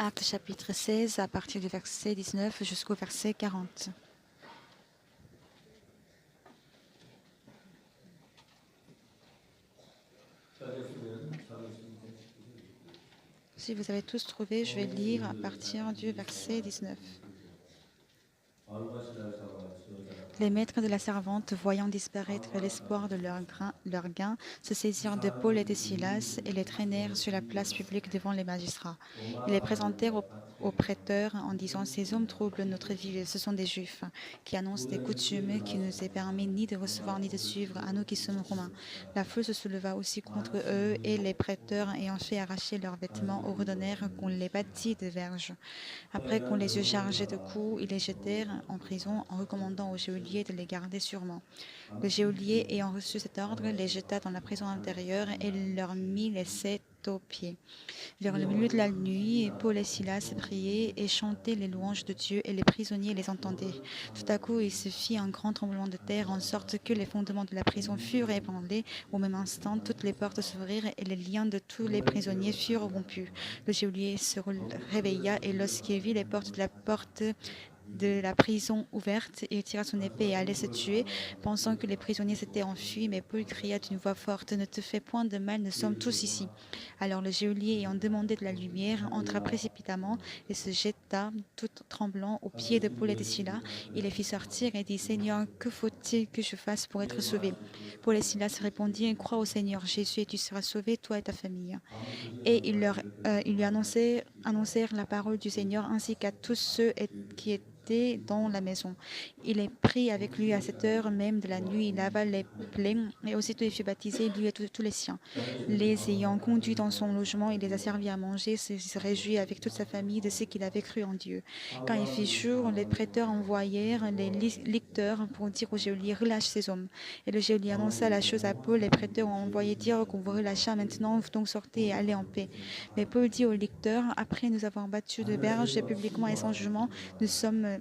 Actes chapitre 16, à partir du verset 19 jusqu'au verset 40. Si vous avez tous trouvé, je vais lire à partir du verset 19. Les maîtres de la servante, voyant disparaître l'espoir de leur gain, se saisirent de Paul et de Silas et les traînèrent sur la place publique devant les magistrats. Ils les présentèrent aux prêteurs en disant: Ces hommes troublent notre vie, ce sont des Juifs qui annoncent des coutumes qui ne nous est permis ni de recevoir ni de suivre à nous qui sommes Romains. La foule se souleva aussi contre eux et les prêteurs, ayant fait arracher leurs vêtements, ordonnèrent qu'on les bâtît de verges. Après qu'on les eut chargés de coups, ils les jetèrent en prison en recommandant au geôlier de les garder sûrement. Le geôlier, ayant reçu cet ordre, les jeta dans la prison intérieure et leur mit les sept aux pieds. Vers le milieu de la nuit, Paul et Silas priaient et chantaient les louanges de Dieu, et les prisonniers les entendaient. Tout à coup, il se fit un grand tremblement de terre, en sorte que les fondements de la prison furent ébranlés. Au même instant, toutes les portes s'ouvrirent et les liens de tous les prisonniers furent rompus. Le geôlier se réveilla, et lorsqu'il vit les portes de la prison ouverte, il tira son épée et allait se tuer, pensant que les prisonniers s'étaient enfuis. Mais Paul cria d'une voix forte: Ne te fais point de mal, nous sommes tous ici. Alors le geôlier, ayant demandé de la lumière, entra précipitamment et se jeta, tout tremblant, aux pieds de Paul et de Silas. Il les fit sortir et dit: Seigneur, que faut-il que je fasse pour être sauvé? Paul et Silas répondirent: Crois au Seigneur Jésus et tu seras sauvé, toi et ta famille. Et ils lui annoncèrent la parole du Seigneur ainsi qu'à tous ceux qui étaient dans la maison. Il est pris avec lui à cette heure même de la nuit, il lava les plaies, et aussitôt il fut baptisé, lui et tous les siens. Les ayant conduits dans son logement, il les a servis à manger, se réjouit avec toute sa famille de ce qu'il avait cru en Dieu. Quand il fit jour, les prêteurs envoyèrent les licteurs pour dire au geôlier: Relâche ces hommes. Et le geôlier annonça la chose à Paul. Les prêteurs ont envoyé dire qu'on vous relâcha maintenant, donc sortez et allez en paix. Mais Paul dit aux licteurs: Après nous avoir battus de berge publiquement et sans jugement,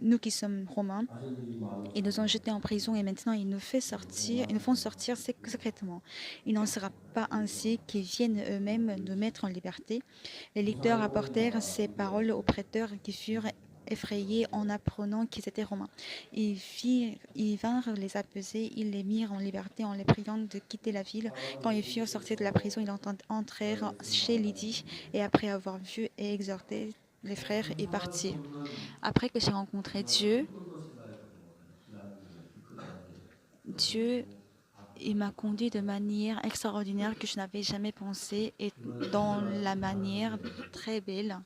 nous qui sommes romains, ils nous ont jetés en prison et maintenant ils nous font sortir secrètement. Il n'en sera pas ainsi qu'ils viennent eux-mêmes nous mettre en liberté. Les lecteurs apportèrent ces paroles aux prêteurs qui furent effrayés en apprenant qu'ils étaient romains. Ils vinrent les apaiser, ils les mirent en liberté en les priant de quitter la ville. Quand ils furent sortis de la prison, ils entrèrent chez Lydie et après avoir vu et exhorté les frères, ils partirent. Après que j'ai rencontré Dieu, il m'a conduit de manière extraordinaire que je n'avais jamais pensé et dans la manière très belle.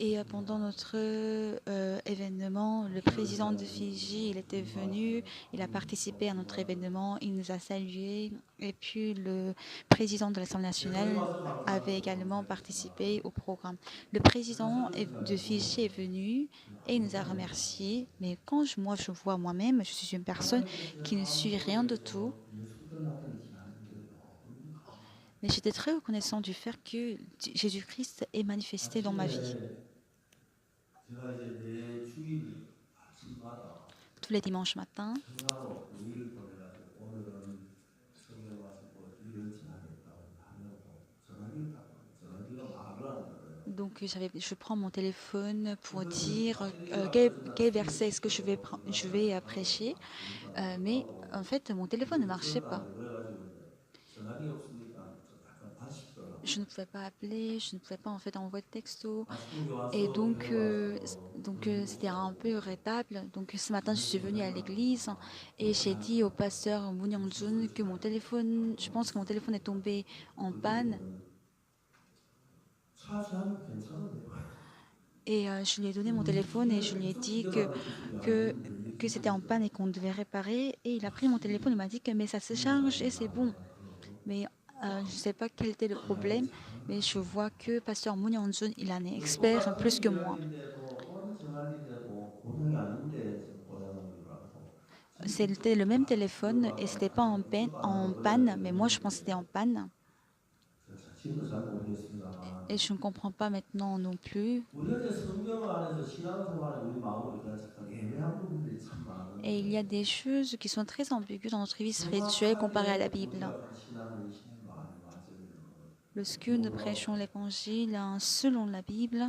Et pendant notre événement, le président de Fidji, il était venu, il a participé à notre événement, il nous a salués. Et puis le président de l'Assemblée nationale avait également participé au programme. Le président de Fidji est venu et il nous a remerciés. Mais quand moi je vois moi-même, je suis une personne qui ne suit rien de tout, mais j'étais très reconnaissant du fait que Jésus-Christ est manifesté dans ma vie. Tous les dimanches matins, donc je prends mon téléphone pour dire quel verset est-ce que je vais prêcher, mais en fait mon téléphone ne marchait pas. Je ne pouvais pas appeler, je ne pouvais pas en fait envoyer de texto, et c'était un peu irritable. Donc ce matin je suis venue à l'église et j'ai dit au pasteur Moon Young-jun que je pense que mon téléphone est tombé en panne. Et je lui ai donné mon téléphone et je lui ai dit que, que c'était en panne et qu'on devait réparer. Et il a pris mon téléphone et m'a dit que mais ça se charge et c'est bon. Mais je ne sais pas quel était le problème, mais je vois que Pasteur Moon Young-jun, il en est expert plus que moi. C'était le même téléphone et c'était pas en panne, mais moi je pense que c'était en panne. Et je ne comprends pas maintenant non plus. Et il y a des choses qui sont très ambiguës dans notre vie spirituelle comparée à la Bible. Lorsque nous prêchons l'Évangile selon la Bible,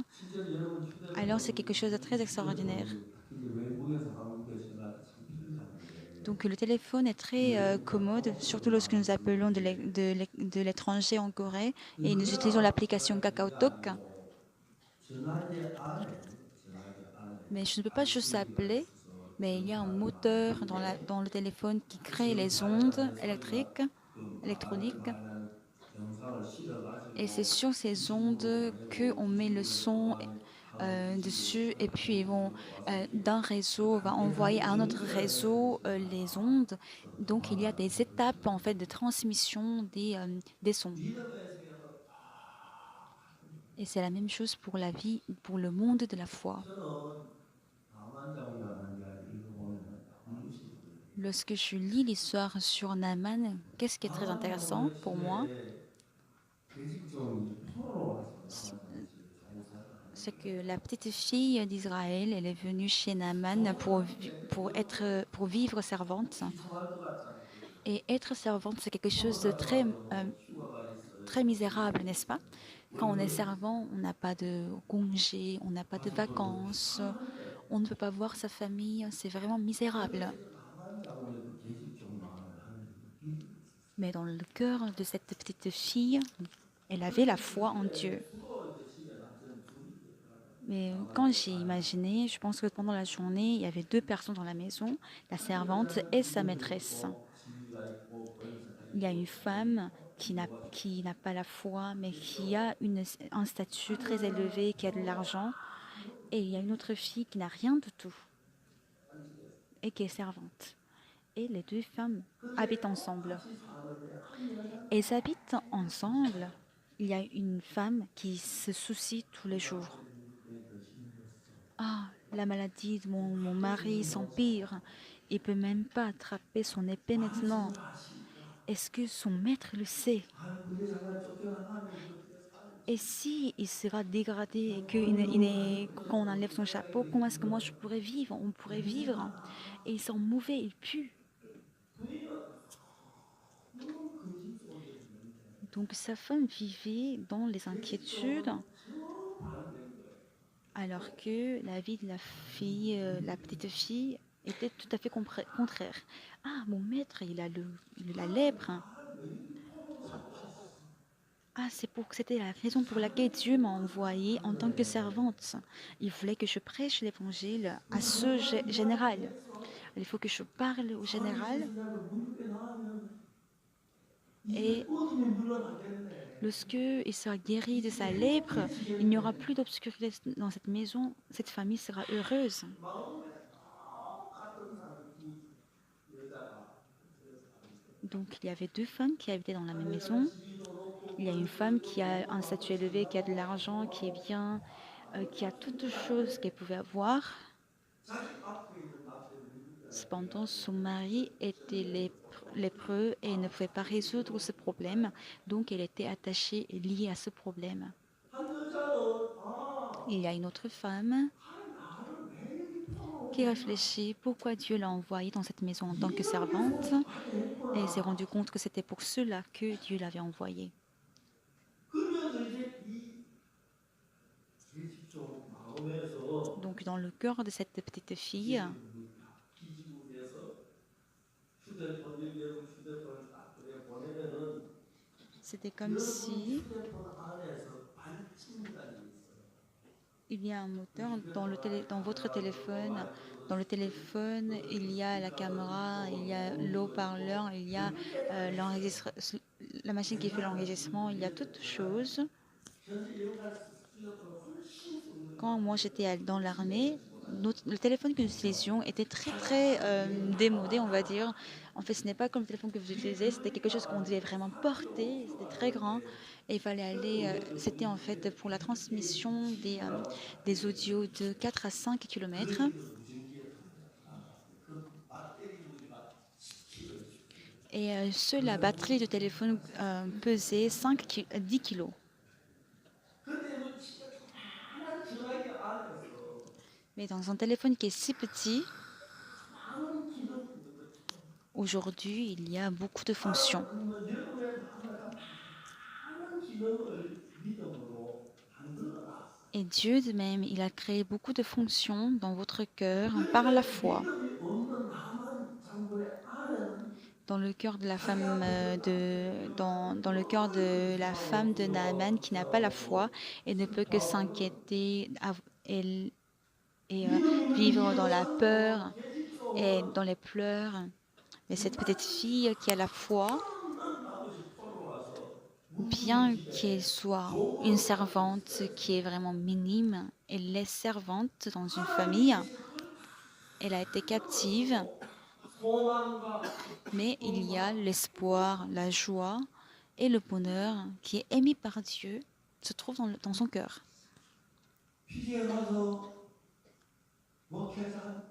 alors c'est quelque chose de très extraordinaire. Donc le téléphone est très commode, surtout lorsque nous appelons de l'étranger en Corée et nous utilisons l'application KakaoTalk. Mais je ne peux pas juste appeler, mais il y a un moteur dans le téléphone qui crée les ondes électroniques. Et c'est sur ces ondes qu'on met le son dessus et puis d'un réseau va envoyer à un autre réseau les ondes. Donc il y a des étapes en fait de transmission des sons. Et c'est la même chose pour la vie, pour le monde de la foi. Lorsque je lis l'histoire sur Naaman, qu'est-ce qui est très intéressant pour moi, c'est que la petite fille d'Israël, elle est venue chez Naaman pour vivre servante. Et être servante, c'est quelque chose de très misérable, n'est-ce pas? Quand on est servant, on n'a pas de congé, on n'a pas de vacances, on ne peut pas voir sa famille, c'est vraiment misérable. Mais dans le cœur de cette petite fille, elle avait la foi en Dieu. Mais quand j'ai imaginé, je pense que pendant la journée, il y avait deux personnes dans la maison, la servante et sa maîtresse. Il y a une femme qui n'a pas la foi, mais qui a un statut très élevé, qui a de l'argent. Et il y a une autre fille qui n'a rien du tout et qui est servante. Et les deux femmes habitent ensemble. Elles habitent ensemble. Il y a une femme qui se soucie tous les jours. Ah, la maladie de mon mari s'empire. Il peut même pas attraper son épée maintenant. Est-ce que son maître le sait? Et si il sera dégradé et quand on enlève son chapeau, comment est-ce que moi je pourrais vivre? On pourrait vivre. Et ils sont mauvais, ils puent. Donc sa femme vivait dans les inquiétudes, alors que la vie de la fille, la petite fille, était tout à fait contraire. Ah, mon maître, il a la lèpre. Ah, c'était la raison pour laquelle Dieu m'a envoyée en tant que servante. Il voulait que je prêche l'évangile à ce général. Il faut que je parle au général et lorsque il sera guéri de sa lèpre, il n'y aura plus d'obscurité dans cette maison. Cette famille sera heureuse. Donc, il y avait deux femmes qui habitaient dans la même maison. Il y a une femme qui a un statut élevé, qui a de l'argent, qui est bien, qui a toutes choses qu'elle pouvait avoir. Cependant, son mari était lépreux et ne pouvait pas résoudre ce problème. Donc, elle était attachée et liée à ce problème. Il y a une autre femme qui réfléchit pourquoi Dieu l'a envoyée dans cette maison en tant que servante. Et elle s'est rendue compte que c'était pour cela que Dieu l'avait envoyée. Donc, dans le cœur de cette petite fille, c'était comme si il y a un moteur dans votre téléphone. Dans le téléphone, il y a la caméra, il y a l'haut-parleur, il y a la machine qui fait l'enregistrement, il y a toutes choses. Quand moi j'étais dans l'armée, le téléphone que nous utilisions était très démodé, on va dire. En fait, ce n'est pas comme le téléphone que vous utilisez, c'était quelque chose qu'on devait vraiment porter, c'était très grand et il fallait c'était en fait pour la transmission des audios de 4 à 5 kilomètres. Et seule la batterie de téléphone pesait 10 kilos. Mais dans un téléphone qui est si petit, aujourd'hui, il y a beaucoup de fonctions. Et Dieu de même, il a créé beaucoup de fonctions dans votre cœur par la foi. Dans le cœur de la femme dans le cœur de la femme de Naaman qui n'a pas la foi et ne peut que s'inquiéter et, et vivre dans la peur et dans les pleurs. Mais cette petite fille qui a la foi, bien qu'elle soit une servante qui est vraiment minime, elle est servante dans une famille. Elle a été captive, mais il y a l'espoir, la joie et le bonheur qui est émis par Dieu se trouve dans son cœur. PD에 가서 목회자 한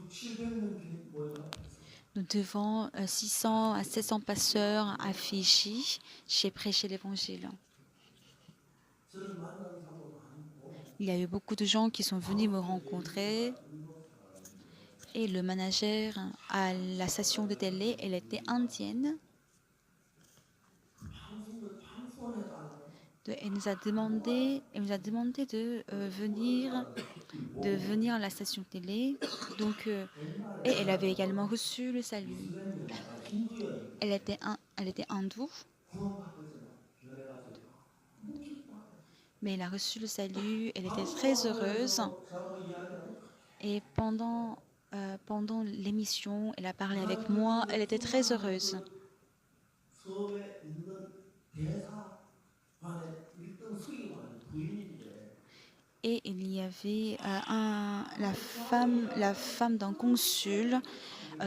6, 700명 모여라 그랬어. Nous devons 600 à 700 pasteurs à Fiji. J'ai prêché l'évangile. 저를 만난 사람도 많고 Il y a eu beaucoup de gens qui sont venus me rencontrer et le manager à la station de télé, elle était indienne. 방송에도 안 와요. Elle nous a demandé de venir à la station télé. Donc, et elle avait également reçu le salut. 무슬림이나 힌두였는데 Elle était hindoue, 구원받고 이제 막 변해가지고 너무 기뻐하고 mais elle a reçu le salut. Elle était très heureuse. 저하고 이야기하고 Et pendant l'émission, elle a parlé avec moi. Elle était très heureuse. 수업에 있는 대사관의 1등 수기관 부인인데 Et il y avait la femme d'un consul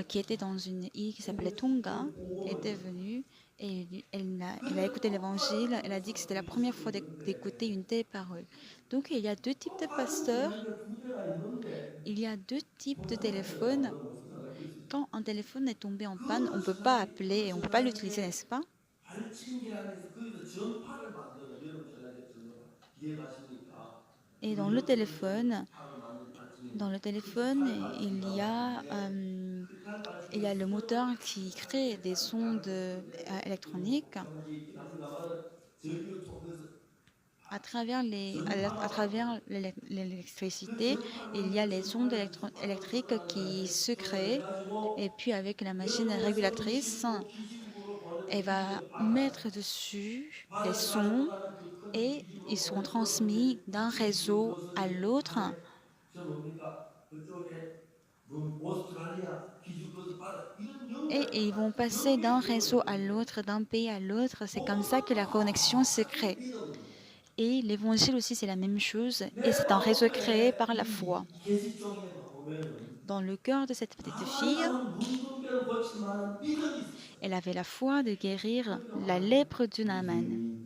qui était dans une île qui s'appelait Tonga, était venue et elle a écouté l'évangile. Elle a dit que c'était la première fois d'écouter une telle parole. Donc il y a deux types de pasteurs, 이게 두 대가 있는데 il y a deux types de téléphones. 그걸 무슨 생각할 수 있어요? Quand un téléphone est tombé en panne, on 그 ne peut pas 시간에 appeler et on ne peut pas l'utiliser, n'est-ce pas? 발칭기란에서 거기서 전파를 만드는 여러분 전화기 전파 이해가십니까? Et 우리 전파를 만드는 발칭기 dans le téléphone, il y a le moteur qui crée des ondes électroniques à travers l'électricité. Il y a les ondes électriques qui se créent. Et puis avec la machine régulatrice, elle va mettre dessus les sons et ils seront transmis d'un réseau à l'autre. 저 뭡니까? 그쪽에 오스트랄리아 기준권 받아 이런 Et ils 연결까지 vont passer d'un 그렇게 réseau à 되거든요. l'autre, d'un pays à l'autre. C'est comme ça que la connexion se crée. 믿음은 Et l'évangile aussi, c'est la même chose. Et 내 c'est un réseau créé 마음속에 par la foi. 이 계시종에 보면은 Dans le cœur de cette petite fille, 가난한 문둥병을 고칠 만한 믿음이 있었어요. elle avait la foi de guérir la lèpre de Naaman.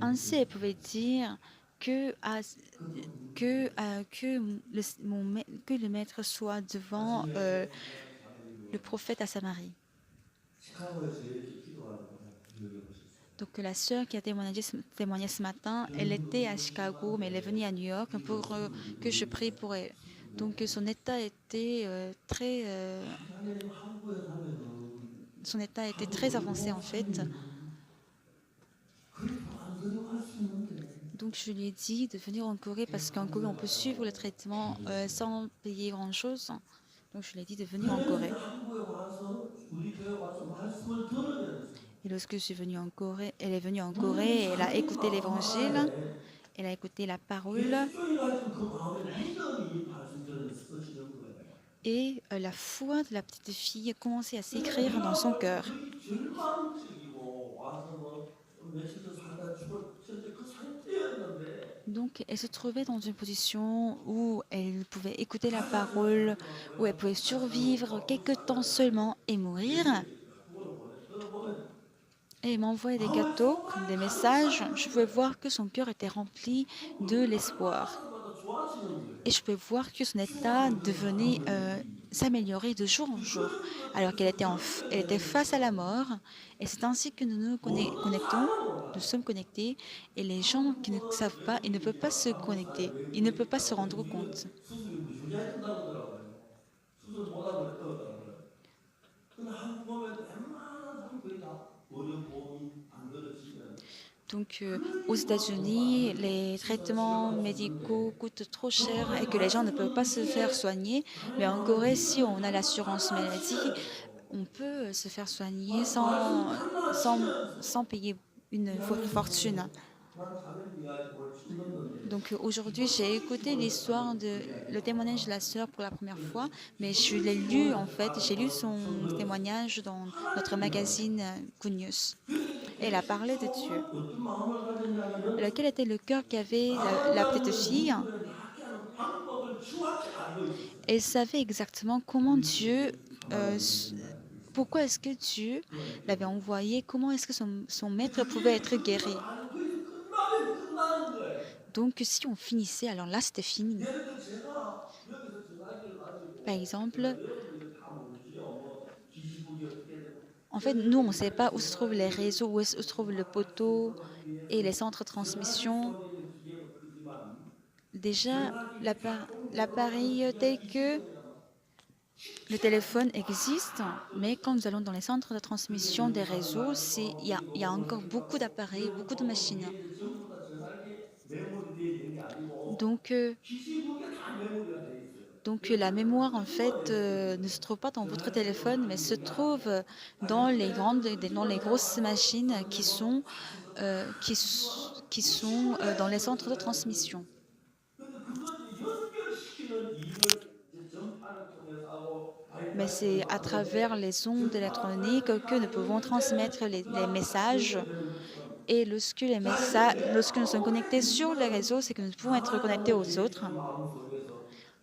Ainsi, elle pouvait dire que, que le maître soit devant 아침에 제가 le 사드리고 prophète à Samarie. 시카고에서 이렇게 기도하는 거를 기억해 보셨어요. Donc la sœur qui a témoigné ce matin, elle était à Chicago, mais elle est venue à New York pour que je prie pour elle. Donc 하나님 한국에 가면은 son état était 한국 très avancé en fait. 그렇게 안 가져갈 수 있는데 Donc je lui ai dit de venir en Corée parce qu'en Corée on peut suivre le traitement sans payer grand-chose. Donc je lui ai dit de venir en Corée. 그래서 한국에 와서 우리 교회 와서 말씀을 들으면 Et lorsque je suis venue en Corée, elle est venue en Corée, 우리 et elle a 자기 écouté 마음 l'évangile, 안에 elle a écouté la parole 예수님이 가진 그 마음에 믿음이 말씀처럼 쓰시는 거예요. et la foi de la petite fille commençait à s'écrire dans son cœur. 그렇게 절망적이고 와서 뭐 며칠 더 살다 죽을 현재 그 상태였는데 Donc elle se trouvait dans une position où elle pouvait écouter la parole, où elle pouvait survivre quelque temps seulement et mourir. 그걸 보내 들어보면 Et elle m'envoyait des 마음을 cadeaux, des 정말 messages. Je pouvais voir que son cœur était rempli de l'espoir. 마다 좋아지는 거예요. Et je pouvais voir que son état devenait s'améliorer de jour en jour, alors elle était face à la mort. Et c'est ainsi que nous nous connectons, nous sommes connectés. Et les gens qui ne savent pas, ils ne peuvent pas se connecter, ils ne peuvent pas se rendre compte. 수술이 무효했다고 그러더라고요. 수술 못하고 그랬다고. 근데 한국 보면 웬만한 사람 거의 다 의료보험이 안 들어지면 Donc, aux États-Unis, les traitements médicaux coûtent trop cher et que les gens ne peuvent pas se faire soigner. Mais en Corée, si on a l'assurance maladie, on peut se faire soigner sans, sans payer une fortune. Donc aujourd'hui, j'ai écouté l'histoire de le témoignage de la sœur pour la première fois, mais je l'ai lu en fait, j'ai lu son témoignage dans notre magazine Good News. Et elle a parlé de Dieu. 어떤 마음을 가졌냐면은 Alors, quel était le cœur qu'avait la petite fille? 그들을 낫게 하는 방법을 정확히 알고 있었어요. Elle savait exactement comment Dieu, 가만히 s- 있는다는 게 있어요. pourquoi est-ce que Dieu 그거는 l'avait envoyé, comment est-ce que son maître pouvait 그게 être 그걸 guéri. 아는 거기서 끝나면 끝나는 거예요. Donc si on finissait, alors là c'était fini. 예를 들어 제가 여기서 전화기를 Par 가지고 제가 exemple, 여러분들 이거 다 모르지요. 뭐 기지국이 어떻게 되고 en fait, 예를 nous, on 들어 ne sait pas où 인터넷 se trouvent les 전화를 réseaux, où se trouve le poteau 전화하기 et 위해서 les centres de 전화기 transmission. 속에 있는 기계도 크지만 Déjà, 전화기 작동이 돌아가는 l'appareil 기계가 tel que 20원이라고 le téléphone existe, mais quand nous allons dans les centres de 그때 transmission des 젊은 사람들 réseaux, 안에서 il y a 우리도 encore beaucoup 모르겠다고 d'appareils, 그 beaucoup de 보통 machines. 기계들 전부 다 전화기에 메모리 되어 있는 게 아니고 Donc, 기지국에 다 메모리가 되어 있어요. la 여러분들 mémoire, en fait, 끄집어내서 ne se trouve pas dans votre 전화기로 téléphone, mais 하는 se 일이 trouve 아니에요. dans les dans les 끄집어내 grosses 와서 machines 설명을 사실서 다 qui 그 sont 10분에 dans les 그 centres de 전화기를 transmission. 근데 그걸 이제 연결시키는 일을 이제 전파를 통해서 하고 Mais 와이파이 c'est 통해서 à travers 하는데 les ondes 전파를 électroniques 통해서 que nous 다 pouvons 연결되면 transmettre les 그다음 다시 messages. 연결되는 것처럼 Et 자 이제 내 lorsque nous sommes connectés 마음에 sur les réseaux, 이거는 c'est que nous pouvons être 나만 connectés 잡는 aux 내 autres. 그 마음 속에서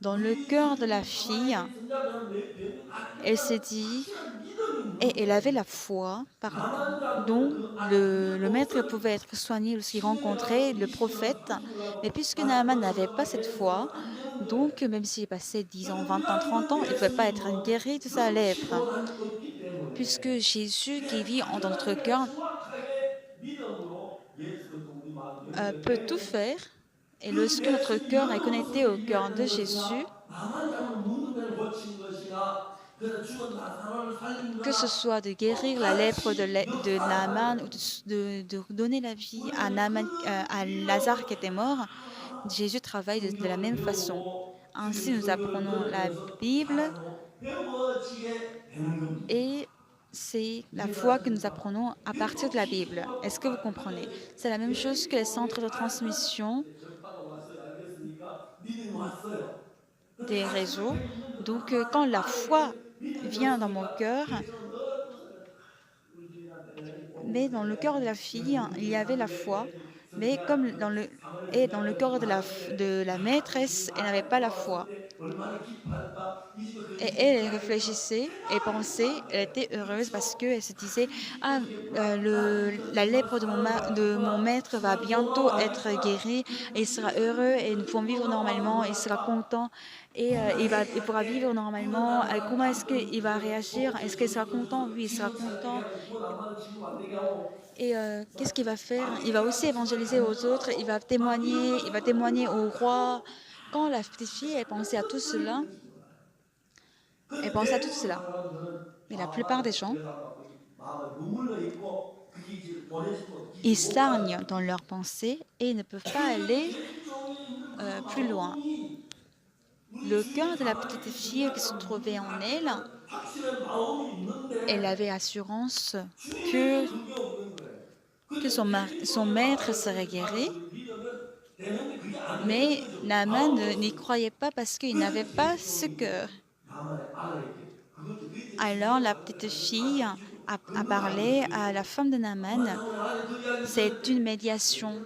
Dans le 우리 cœur de la 지금 fille, 가만히 전략하는 내 elle s'est 갖겠다는 dit, 확실한 믿음이 et 있는 elle avait 거예요. la foi 나만 잡는 dont 그 안 le 믿음도 maître 없어요. pouvait être soigné lorsqu'il 시골에 가서 rencontrait le 20년 prophète. 30년 Mais 하고 puisque 나는 Naaman n'avait 고쳐서 pas cette foi, 안 되는 거예요. donc même s'il passait 10 ans, 근데 20 ans, 우리가 30 믿는 ans, il ne pouvait pas être 예수님은 guéri de sa 넣지 lèpre. 못한 게 없기 Puisque 때문에 Jésus qui 그게 vit dans notre 당연하게 cœur 정확하게 믿음으로 예수 그리스도 우리 마음 peut tout 연결되면 faire, et 그 lorsque notre 예수님이 cœur est 어느 connecté 모습을 au cœur de 얘기했던 Jésus, 것이나 나만 잡은 문둥이를 고친 것이나 그래서 죽은 나사로를 살린 que ce 거나 soit de guérir la lèpre 똑같이 de Naaman ou 역사하는 de donner la vie à, 우리는 À 그런 Lazare 믿음을 qui était mort, 하나하나 Jésus travaille de la 성경을 même façon. 배우고 Ainsi, 주님의 nous 설교를 apprenons la 들으면서 Bible 살아가고 배워지게 되는 겁니다. et c'est la foi que nous 이해가십니까? apprenons à 이게 partir 꼭 de la Bible. 기준과 Est-ce que vous comprenez? C'est la même chose que les centres de transmission 전파가 왔어요. 알겠으니까 믿음이 왔어요. 그 des 다시 réseaux. 그렇게 믿는 Donc, quand 나만의 la foi 안에 믿음이 vient dans mon 없으니까 cœur, 예수는 어떤 우리 주인한테 내가 이 mais 복음을 dans le cœur de la 전해야지. fille, 내가 il y 누구를 avait la 상대해야 foi, 되지. mais 선지자를 사마리아 dans le 여자를 cœur 만났는데 de la 야, maîtresse, 이 elle n'avait 말을 pas la foi. 들어왔는데 얼마나 기뻐할까? 이 집에 그 Et 인생이 elle 살겠구나. réfléchissait et pensait, elle était heureuse parce qu'elle se disait, ah, 그러시겠구나. 나 이제 la 정말 lèpre 사랑을 de mon 받겠구나. maître va 정말 bientôt être 고마워하겠구나. guéri et il sera 그렇게 heureux et nous 그렇게 pouvons vivre 고마워하면 normalement, il sera 뭐랄까? content et 쿨하게 il pourra vivre 살게. 구원 normalement. 안 받은 사람 Comment est-ce 감정 qu'il va 주세요. réagir? Est-ce qu'il sera content? 복주세요. Oui, il sera 지금 잘 되게 content. 하고 구원 안 받은 지금 안 되게 하고 Et qu'est-ce qu'il va faire? 막 Il va 이렇게 aussi 하는 짓을 évangéliser aux autres, 하면서 막 이런 il 것을 va 하는 témoigner au 막 roi. Quand la petite fille, elle pensait à tout 하는 cela, 것인지 몰라요. elle 근데 pensait à tout 대부분 cela. 사람들은 Mais la plupart des gens, 그래서 아까 거기 마음에 머물러 있고 그 길을 보내시고 그 ils 길을 못 stagnent 가요. dans leurs pensées et ils ne peuvent pas 그 aller 계속종에 있는 그 plus loin. 마음이 우리 Le 주위에 cœur de la 가만히 petite 이렇게 fille qui se 전략하는 trouvait 문을 en elle, 닫겠다는 확실한 마음이 elle 있는데 avait assurance 주님에게 그게 없는 거예요. que 근데 son 계속적으로 maître 나아가는 serait guéri, 사람들이 믿으면 되는데 그게 안 되는 mais 거죠. Naaman 마음이 n'y 없으니까. croyait pas parce qu'il n'avait 그래서 pas ce 계속적으로 cœur. 나만의 알아야 돼. 그것도 그때 Alors la petite fille a parlé à la femme de Naaman. C'est une médiation.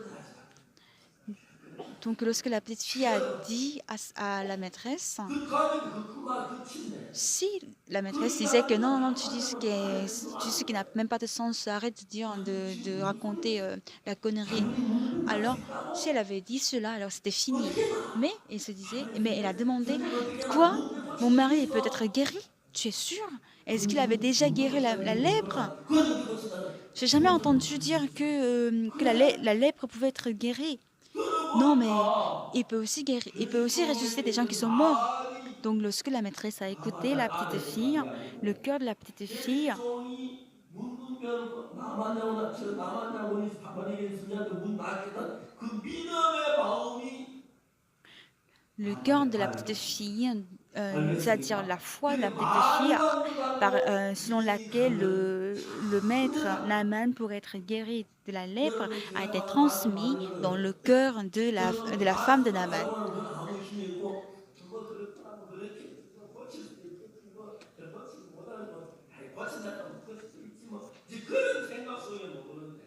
Donc lorsque la petite fille a dit à la maîtresse, si la maîtresse disait que non, non, tu dis ce qui n'a même pas de sens, arrête de dire, de raconter la connerie. Alors, si elle avait dit cela, alors c'était fini. Mais elle se disait, mais elle a demandé, quoi? Mon mari est peut-être guéri? Tu es sûr? Est-ce qu'il avait déjà guéri la lèpre? J'ai jamais entendu dire que la lèpre pouvait être guérie. Non, mais il peut aussi guérir, il peut aussi ressusciter des gens qui sont morts. Donc, lorsque la maîtresse a écouté la petite fille, le cœur de la petite fille 그러니까 남한 장군이 바리긴 수지한테 문 닫겠다. 그 믿음의 마음이 Le cœur de la 알, petite fille, c'est-à-dire la 알겠습니까? foi de 이 la petite fille, 말을 갖는다는 selon laquelle 믿음을 le maître Naaman, pour être guéri de la lèpre, 여러분 a 제가 été 말한 transmis dans le cœur de la femme de Naaman. 자랑하는 건 아무 힘이 있고 그거 그렇더라고 그렇게 고칠 수도 있겠지 뭐 고치지 못하는 건 고친다고 고칠 수 있지 뭐 이제 그런 생각 속에 머무는데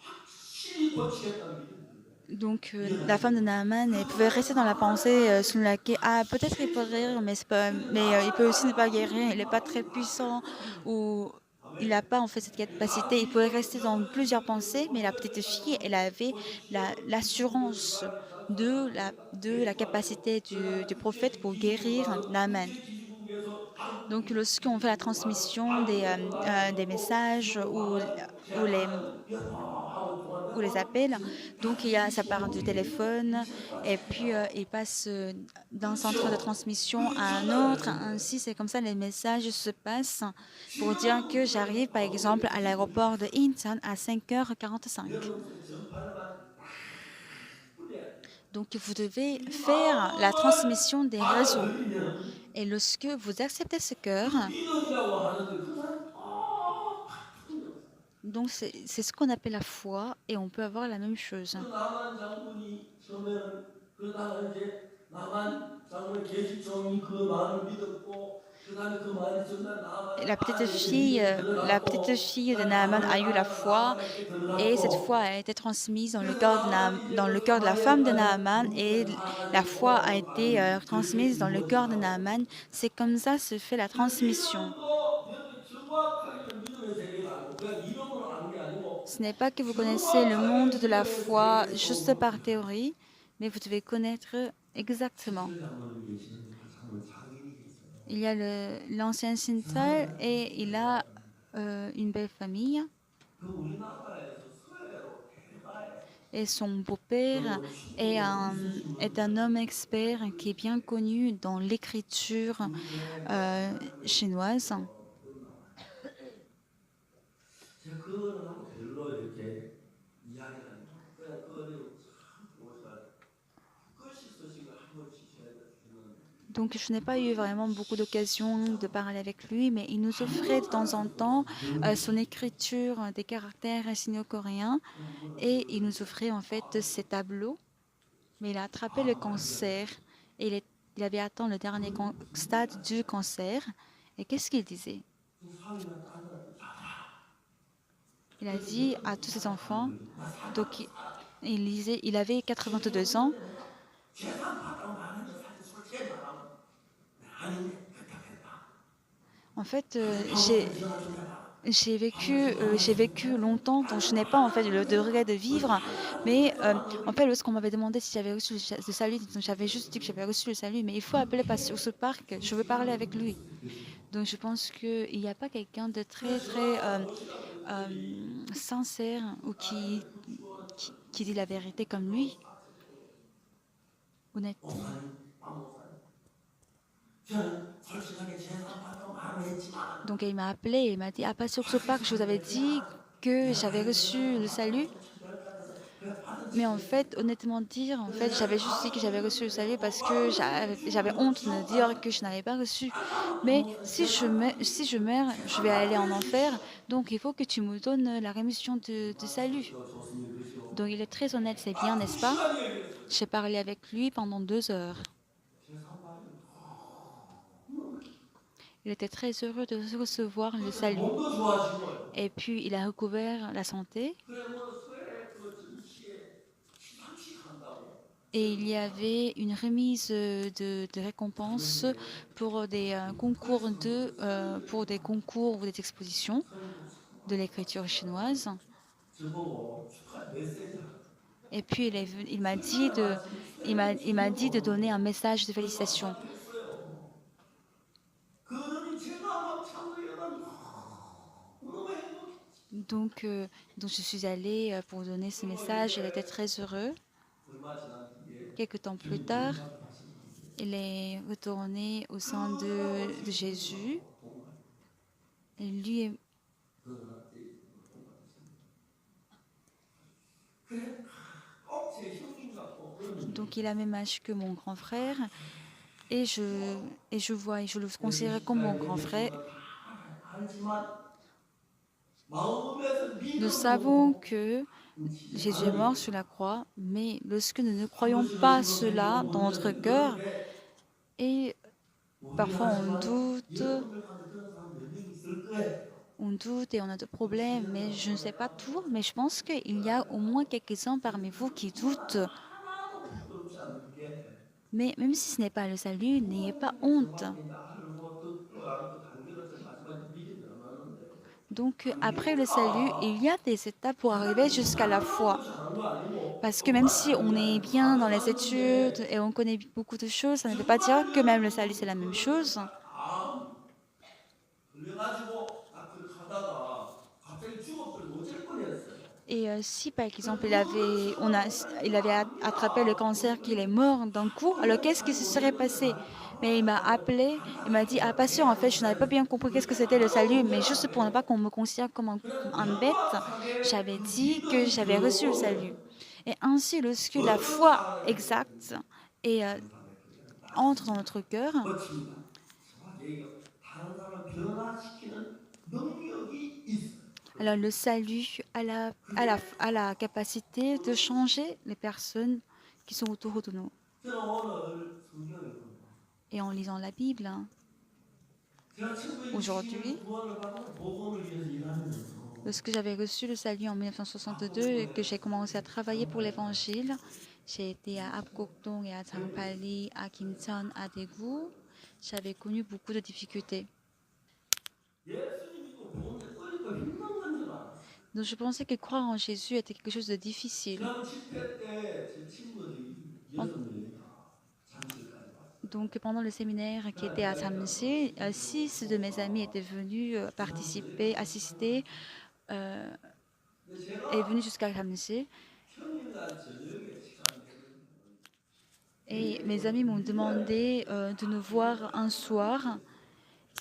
확실히 고치겠다는 믿음. Donc, la femme de Naaman, elle pouvait rester dans la pensée selon laquelle, ah, peut-être il peut guérir, mais, il peut aussi ne pas guérir, il n'est pas très puissant, ou il n'a pas en fait cette capacité. Il pouvait rester dans plusieurs pensées, mais la petite fille, elle avait l'assurance de la capacité du prophète pour guérir Naaman. Donc, lorsqu'on fait la transmission des messages ou les, ou les appels, donc ça part du téléphone et puis il passe d'un centre de transmission à un autre. Ainsi, c'est comme ça les messages se passent pour dire que j'arrive par exemple à l'aéroport de Incheon à 5h45. Donc, vous devez faire la transmission des réseaux. Et lorsque vous acceptez ce cœur, donc c'est ce qu'on appelle la foi et on peut avoir la même chose. La petite fille de Naaman a eu la foi et cette foi a été transmise dans le cœur dans le cœur de la femme de Naaman et la foi a été transmise dans le cœur de Naaman. C'est comme ça se fait la transmission. Ce n'est pas que vous connaissez le monde de la foi juste par théorie, mais vous devez connaître exactement. Il y a l'ancien Sintal et il a une belle famille. Et son beau-père est un homme expert qui est bien connu dans l'écriture chinoise. Donc, je n'ai pas eu vraiment beaucoup d'occasions de parler avec lui, mais il nous offrait de temps en temps son écriture des caractères sino-coréens et il nous offrait en fait ses tableaux. Mais il a attrapé le cancer et il avait atteint le dernier stade du cancer. Et qu'est-ce qu'il disait? Il a dit à tous ses enfants, donc il avait 82 ans. En fait, j'ai vécu longtemps, donc je n'ai pas en fait le degré de vivre. Mais en fait, lorsqu'on m'avait demandé si j'avais reçu le salut, j'avais juste dit que j'avais reçu le salut. Mais il faut appeler sur ce parc. Je veux parler avec lui. Donc je pense qu'il n'y a pas quelqu'un de très très sincère ou qui dit la vérité comme lui. Honnêtement. Donc il m'a appelé et il m'a dit, ah, pas sur ce parc, je vous avais dit que j'avais reçu le salut. Mais en fait, honnêtement dire, en fait, j'avais juste dit que j'avais reçu le salut parce que j'avais honte de dire que je n'avais pas reçu. Mais si je meurs, je vais aller en enfer. Donc il faut que tu me donnes la rémission de salut. Donc il est très honnête, c'est bien, n'est-ce pas? J'ai parlé avec lui pendant 2 heures. Il était très heureux de recevoir le salut. Et puis il a recouvert la santé. Et il y avait une remise de récompenses pour des pour des concours ou des expositions de l'écriture chinoise. Et puis il m'a dit de donner un message de félicitations. Donc, donc je suis allée pour donner ce message. Il était très heureux. Quelques temps plus tard, il est retourné au sein de Jésus. Et lui 그런 사람들이 똑같습니다. 그래 꼭제 형님 같고 그러는 Donc 게 il a le même âge que mon grand frère et je le 여러분 considère comme mon 십자가에 grand 대해서 frère. 우리가 다 알지만 마음에서 Nous savons 믿음으로 que 움직이지 Jésus est mort sur 않으니까 la croix, mais lorsque nous ne 한 croyons 번씩 pas 의심을 cela 해보고 dans notre 우리는 cœur, 그런데 et 우리는 parfois 하지만 여러분들 가운데 그런 사람 몇 명 있을 거예요. on doute et on a des 그 problèmes, mais 진영으로 je ne sais pas 걸어가고 tout, mais je pense qu'il y a au moins quelques-uns parmi vous qui doutent. 하나도 부끄럽지 않은 게 Mais même si ce n'est pas le salut, n'ayez pas honte. 저밖에 나를 뭐 듣고 안 듣고 단계를 좀 마지막에 믿음이 남았는데 Donc après le salut, il y 단계가 a des étapes pour arriver jusqu'à la foi. 하나도 잘한 거 아니고 Parce que même si on est 똑같이 bien dans 다 les études 들었는데 et on connaît beaucoup de choses, ça ne veut pas dire 정말 que même le salut 여러분 c'est la même 그것을 chose. 다 걸려가지고 딱 그렇게 하다가 갑자기 죽어버려 놓질 뻔했어요. Et si par exemple 그것을 il avait attrapé le cancer, qu'il est mort d'un coup, alors qu'est-ce qui se serait passé? Mais il m'a appelé, il m'a dit, ah pas sûr, en fait je n'avais pas bien compris qu'est-ce que c'était le salut, mais juste pour ne pas qu'on me considère comme un bête, j'avais 그 dit que j'avais 믿음 reçu le 그 salut. Et ainsi, lorsque la 어떤 foi 사람에게 exacte et, 감사의 그냥 entre dans 따라서 notre cœur, 버팁니다. 정확히 얘기하면 다른 사람을 변화시키는 능력이 있어요. alors le salut a la capacité de changer les personnes qui sont autour de nous. 저는 오늘 성경을 보면 Et en lisant la Bible, 제가 1962년 aujourd'hui, 구원을 받고 복음을 위해서 일하면서 lorsque j'avais reçu le salut en 1962 et que j'ai commencé à travailler pour l'évangile, j'ai été à Apgokdong et à Jangpali, à Kimcheon, à Daegu. J'avais connu beaucoup de difficultés. 예수 믿고 복음 듣으니까 힘든 건 줄 알았어요. Donc je pensais que croire en Jésus était quelque chose de difficile. 지난 집회 때 제 친구들이 En- 6명이 다 잠실까지 왔어요. Donc pendant le séminaire qui était à Samsi, 6 de mes amis étaient venus participer, assister, euh, 근데 est 제가 venu jusqu'à Samsi. 평일날 저녁에 시간 되는 Et mes amis m'ont demandé de nous voir un soir.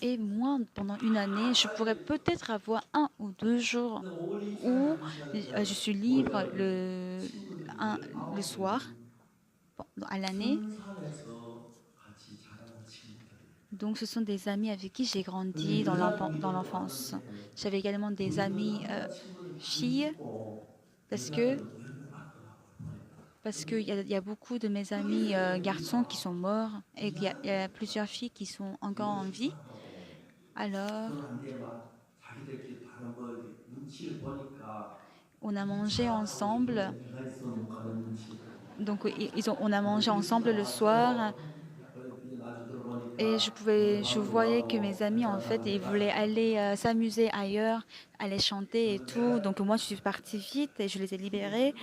Et moi, pendant une année, je pourrais peut-être avoir 1 ou 2 jours 근데 5월 2일 où 한 je 시간에 suis libre 모여가지고 친구들이 le 9명이 soir à l'année. 군산에서 같이 자라는 친구들. Donc, ce sont des amis avec qui j'ai grandi 근데 dans 여자들이 l'enfance. 왔는데 J'avais également des 우리는 amis 남자 친구들 많이 filles 있고 parce que 여자들은 우연히 왔더라고요. il y a beaucoup de mes amis garçons qui sont morts et il y a plusieurs filles qui sont encore en vie. Alors, 그런데 자기들끼리 다른 걸 눈치를 보니까 on a 이 mangé 사람하고 ensemble. 내가 있으면 가는 눈치를 Donc, on a mangé ensemble le soir. 나중에 Et 들어보니까 je voyais que mes amis, en fait, ils voulaient aller s'amuser ailleurs, aller chanter et tout. Donc moi, je suis partie vite et je les ai libérés.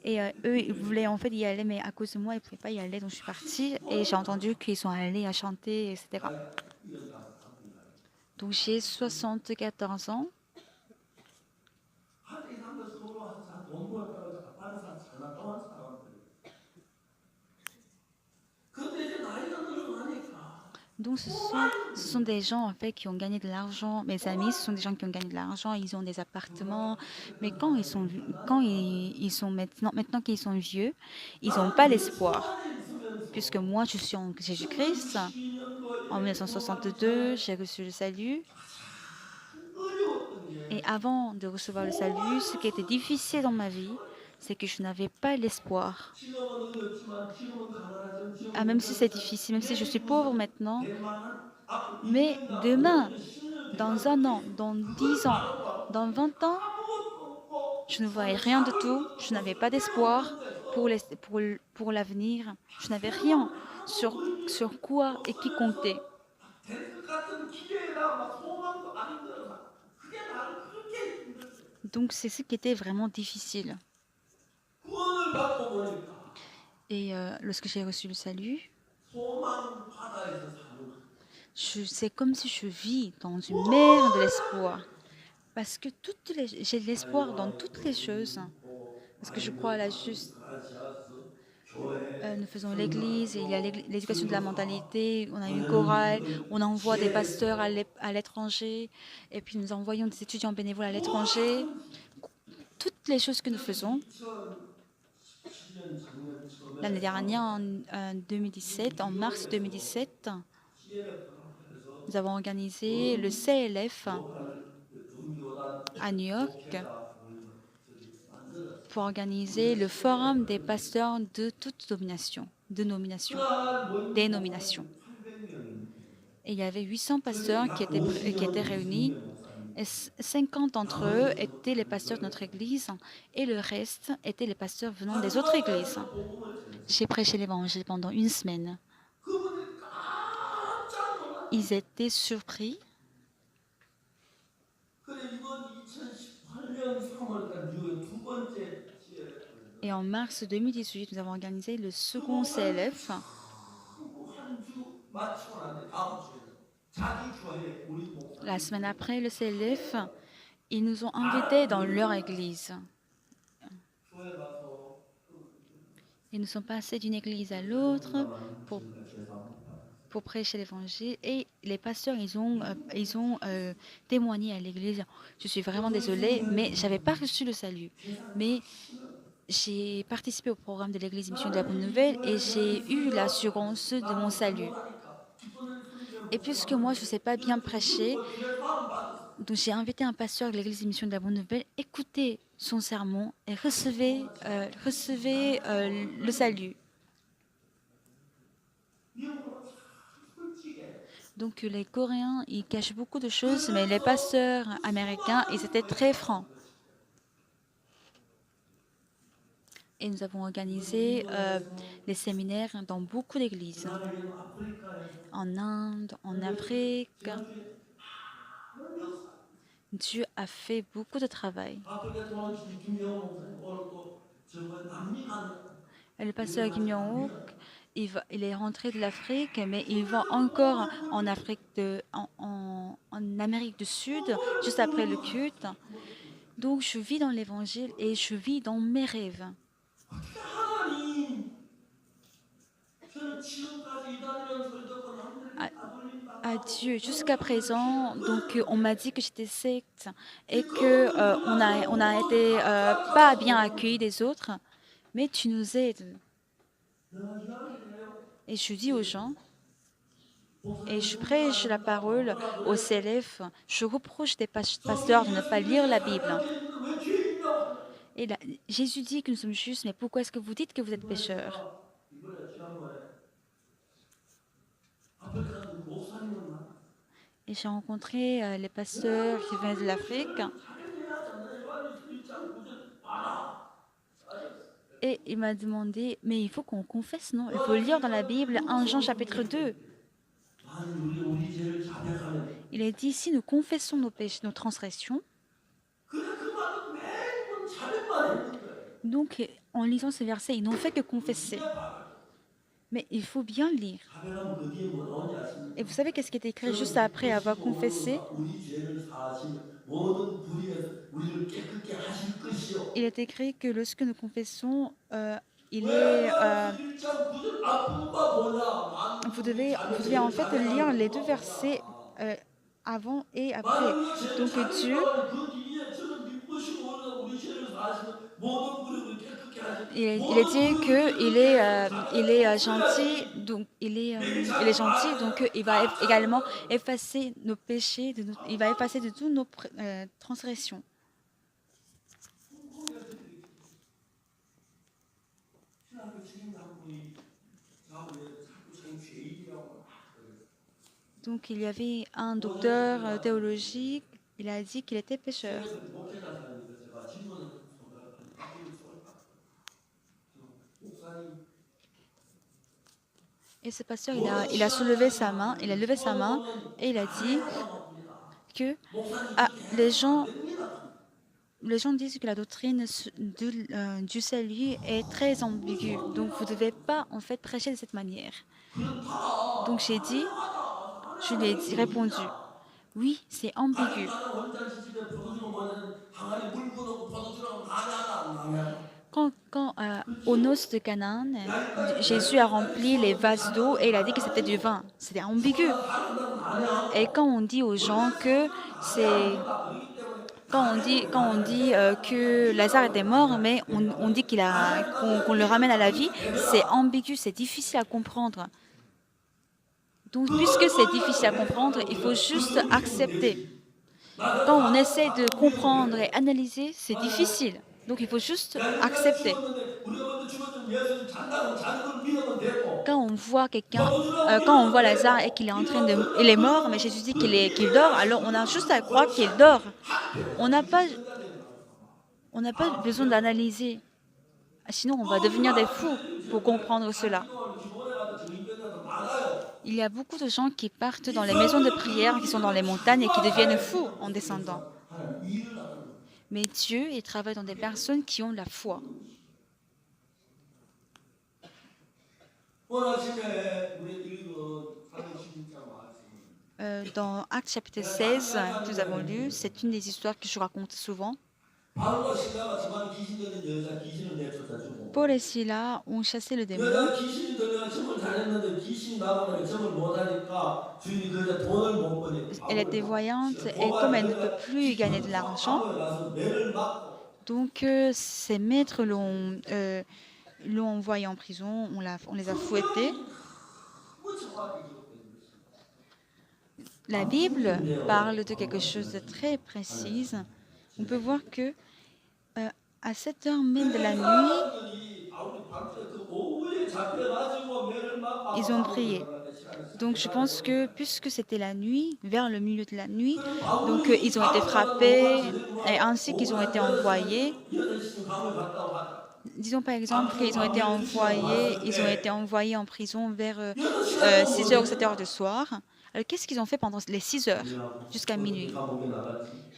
Et eux, ils voulaient en fait y aller, mais à cause de moi, ils ne pouvaient pas y aller. Donc je suis partie et j'ai entendu qu'ils sont allés à chanter, etc. Donc j'ai 74 ans. 한이 사람들 서울 와서 돈 벌었다고 아빠는 잘 나가는 사람들. 근데 이제 나이가 늙어가니까 Donc ce sont des gens en fait qui ont gagné de l'argent. Mes amis, ce sont des gens qui ont gagné de l'argent. Ils ont des appartements. Mais quand ils sont maintenant qu'ils sont vieux, ils n'ont pas 난 예수 l'espoir. 안에 있으면서 Puisque moi, je suis en Jésus-Christ. En 12년도에 구원 받기 1962, 전에 j'ai reçu le salut. 어려웠던 Et 게 avant de recevoir le salut, ce qui était difficile dans ma vie, c'est que je n'avais pas l'espoir. 지금은 어렵지만 지금은 가난하지만 Ah, 지금은 même si c'est 그렇지만 difficile, même si je 내 suis pauvre 이웃은 maintenant, 웬만한 앞으로 mais 2년이나 demain, 5년, 10년 dans 뒤가 un 그게 an, dans 그걸 10 ans, 바라보고 dans 20 ans, 아무것도 없고 je ne voyais 삶을 rien de 잡을 tout, 것도 je 없고 n'avais pas 쓸데없는 d'espoir 데서 pour l'avenir, je n'avais rien 생각은 아무 sur 의미 quoi et qui compter. 없으면서 될 것 같은 기회나 막 소망도 안 들어서 그게 나를 그렇게 힘들었어요. Donc c'est ce qui était vraiment difficile. 구원을 받고 보니까 Et lorsque j'ai reçu le salut, 소망 바다에서 사는 c'est comme si je vis dans une mer de l'espoir. Parce que j'ai de l'espoir dans toutes les choses. Parce que je crois à la juste. nous faisons l'église, et il y a l'éducation de la mentalité, on a une chorale, on envoie des pasteurs à l'étranger, et puis nous envoyons des étudiants bénévoles à l'étranger. Toutes les choses que nous 그래서 faisons. 2017년 작년 L'année 처음에 dernière, en 2017, en mars 2017, CLF를 하면서 nous avons organisé le 전 CLF 교파를 종교단 à New York 목회자 모임을 저기 만들었어요. pour organiser 우리가 le forum des CLF를 pasteurs de toute domination, 그날 모인 dénomination. 목사님 800명이 Et il y avait 800 그런데 pasteurs 약 qui étaient 50년 réunis. 무슬림의 목사님 Et 50 d'entre eux 나머지 étaient les pasteurs de 전부 notre église et le reste étaient les pasteurs venant 한 des autres églises. 주간까지 복음을 전했어요. J'ai prêché l'évangile pendant une semaine. 그분들이 깜짝 놀랐어요. Ils étaient surpris. 그래 이번 2018년 3월달 뉴욕의 두 번째 CLF를 Et en mars 2018, nous avons organisé le second CLF. 한주 마치고 나는데 다음 주에는 자기 교회 우리 목사님 La semaine après le CLF, ils nous ont invités dans leur église. 교회 가서 Et nous sommes passés d'une église à l'autre pour, 저희가 제사함을 받았어요. pour prêcher l'évangile. Et les pasteurs, ils ont témoigné à l'église. Je suis vraiment désolée, mais je n'avais pas reçu le salut. Mais j'ai participé au programme de l'église Mission de la Bonne Nouvelle et j'ai eu l'assurance de mon salut. Et puisque moi, je ne sais pas bien prêcher, donc j'ai invité un pasteur de l'église Mission de la Bonne Nouvelle, écoutez son sermon et recevez le salut. Donc les Coréens, ils cachent beaucoup de choses, mais les pasteurs américains, ils étaient très francs. Et nous avons organisé des séminaires dans beaucoup d'églises. En Inde, en Afrique. Dieu a fait beaucoup de travail. Et le pasteur Kim Jong-ok, il est rentré de l'Afrique, mais il va encore en Amérique du Sud, juste après le culte. Donc je vis dans l'évangile et je vis dans mes rêves. À Dieu, jusqu'à présent, donc on m'a dit que j'étais secte et que on a été pas bien accueillis des autres, mais tu nous aides. Et je dis aux gens, et je prêche la parole aux CLF, je reproche des pasteurs de ne pas lire la Bible. Et là, Jésus dit que nous sommes justes, mais pourquoi est-ce que vous dites que vous êtes pécheurs? Et j'ai rencontré les pasteurs qui venaient de l'Afrique. Et il m'a demandé, mais il faut qu'on confesse, non? Il faut lire dans la Bible 1 Jean chapitre 2. Il a dit, si nous confessons nos péchés, nos transgressions, donc en lisant ce verset, ils n'ont fait que confesser. Mais il faut bien lire. Et vous savez qu'est-ce qui est écrit juste après avoir confessé? Il est écrit que lorsque nous confessons, vous devez en fait lire les deux versets avant et après. Donc Dieu, il est dit qu'il est gentil, donc il est gentil, donc il va également effacer nos péchés, il va effacer de toutes nos transgressions. Donc il y avait un docteur théologique, il a dit qu'il était pécheur. Et ce pasteur, il a soulevé sa main, il a levé sa main et il a dit que les gens disent que la doctrine du salut est très ambiguë. Donc vous ne devez pas en fait prêcher de cette manière. Donc je lui ai répondu, oui, c'est ambigu. Quand Aux noces de Canaan, Jésus a rempli les vases d'eau et il a dit que c'était du vin. C'était ambigu. Et quand on dit aux gens que c'est quand on dit que Lazare était mort, mais on dit qu'on le ramène à la vie, c'est ambigu, c'est difficile à comprendre. Donc, puisque c'est difficile à comprendre, il faut juste accepter. Quand on essaie de comprendre et analyser, c'est difficile. Donc, il faut juste 야, 인간 accepter. 죽었는데 우리가 먼저 죽었으면 예수는 잔다고 자는 걸 믿으면 되고 Quand on voit quelqu'un, 도주라고 quand on voit 믿으면 Lazare et 되고 qu'il est en train de, 이런 il est mort, mais 어떤 Jésus dit qu'il dort, 그들의 alors on a juste à croire qu'il 거짓 dort. On n'a pas, 확신전자들이 on n'a pas 다 besoin 뒤집어 d'analyser. Sinon, on va 또 devenir des 우리가 fous 그들이 pour 지금 comprendre cela. 한의원 기본에 가서 정신병자도 많아요. Il y a beaucoup de gens qui partent dans 이 les maisons de 성도들 prière, 그들을 qui sont dans 믿으면 les montagnes et qui 자꾸만 deviennent 삶에 fous en 기름을 descendant. 부어서 하나님 일을 하는 거예요. Mais Dieu, il travaille dans des personnes qui ont la foi. 오늘 아침에 우리 읽은 사도 16장 말씀 Dans Actes chapitre 16, que nous avons lu, c'est une des histoires que je raconte souvent. 바울과 시라가 집안에 귀신 들린 여자 귀신을 내쫓아주고 Paul et Silas ont chassé le démon. 여자가 귀신이 들려 점을 잘했는데 귀신이 나보니까 점을 못하니까 주인이 그 여자 돈을 못 버니 Elle était 바울을 voyante et comme elle ne peut 고발을 plus gagner de l'argent, 감옥에 가서 매를 맞고 donc ses maîtres l'ont envoyée en prison, on les a fouettés. 너무 정확하게 기록되어 있습니다. La Bible parle de quelque chose de très précis. On peut voir que à 7 heures même de la nuit, 사람들이 바울이 밤새 그 오후에 잡혀가지고 매를 맞고 ils ont prié. Donc je pense que puisque c'était la nuit, vers le milieu de la nuit, donc ils ont été frappés et ainsi qu'ils ont été envoyés. Disons par exemple ils ont été envoyés en prison vers 6 heures ou 7 heures du soir. Alors qu'est-ce qu'ils ont fait pendant les 6 heures jusqu'à minuit?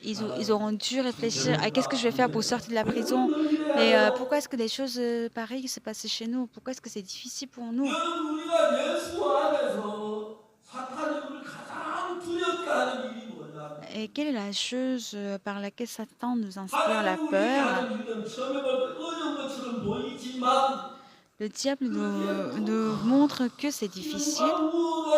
Ils auront dû réfléchir à qu'est-ce que je vais faire pour sortir de la prison. Mais pourquoi est-ce que des choses pareilles se passent chez nous? Pourquoi est-ce que c'est difficile pour nous? 여러분 우리가 예수 안에서 사탄이 우리를 가장 두렵게 하는 일이 뭐냐? Et quelle est la chose par laquelle Satan nous inspire la 하나님 우리에게 peur? 하는 일은 처음에 볼 때 어려운 것처럼 보이지만 Le diable nous montre que c'est difficile, 영광으로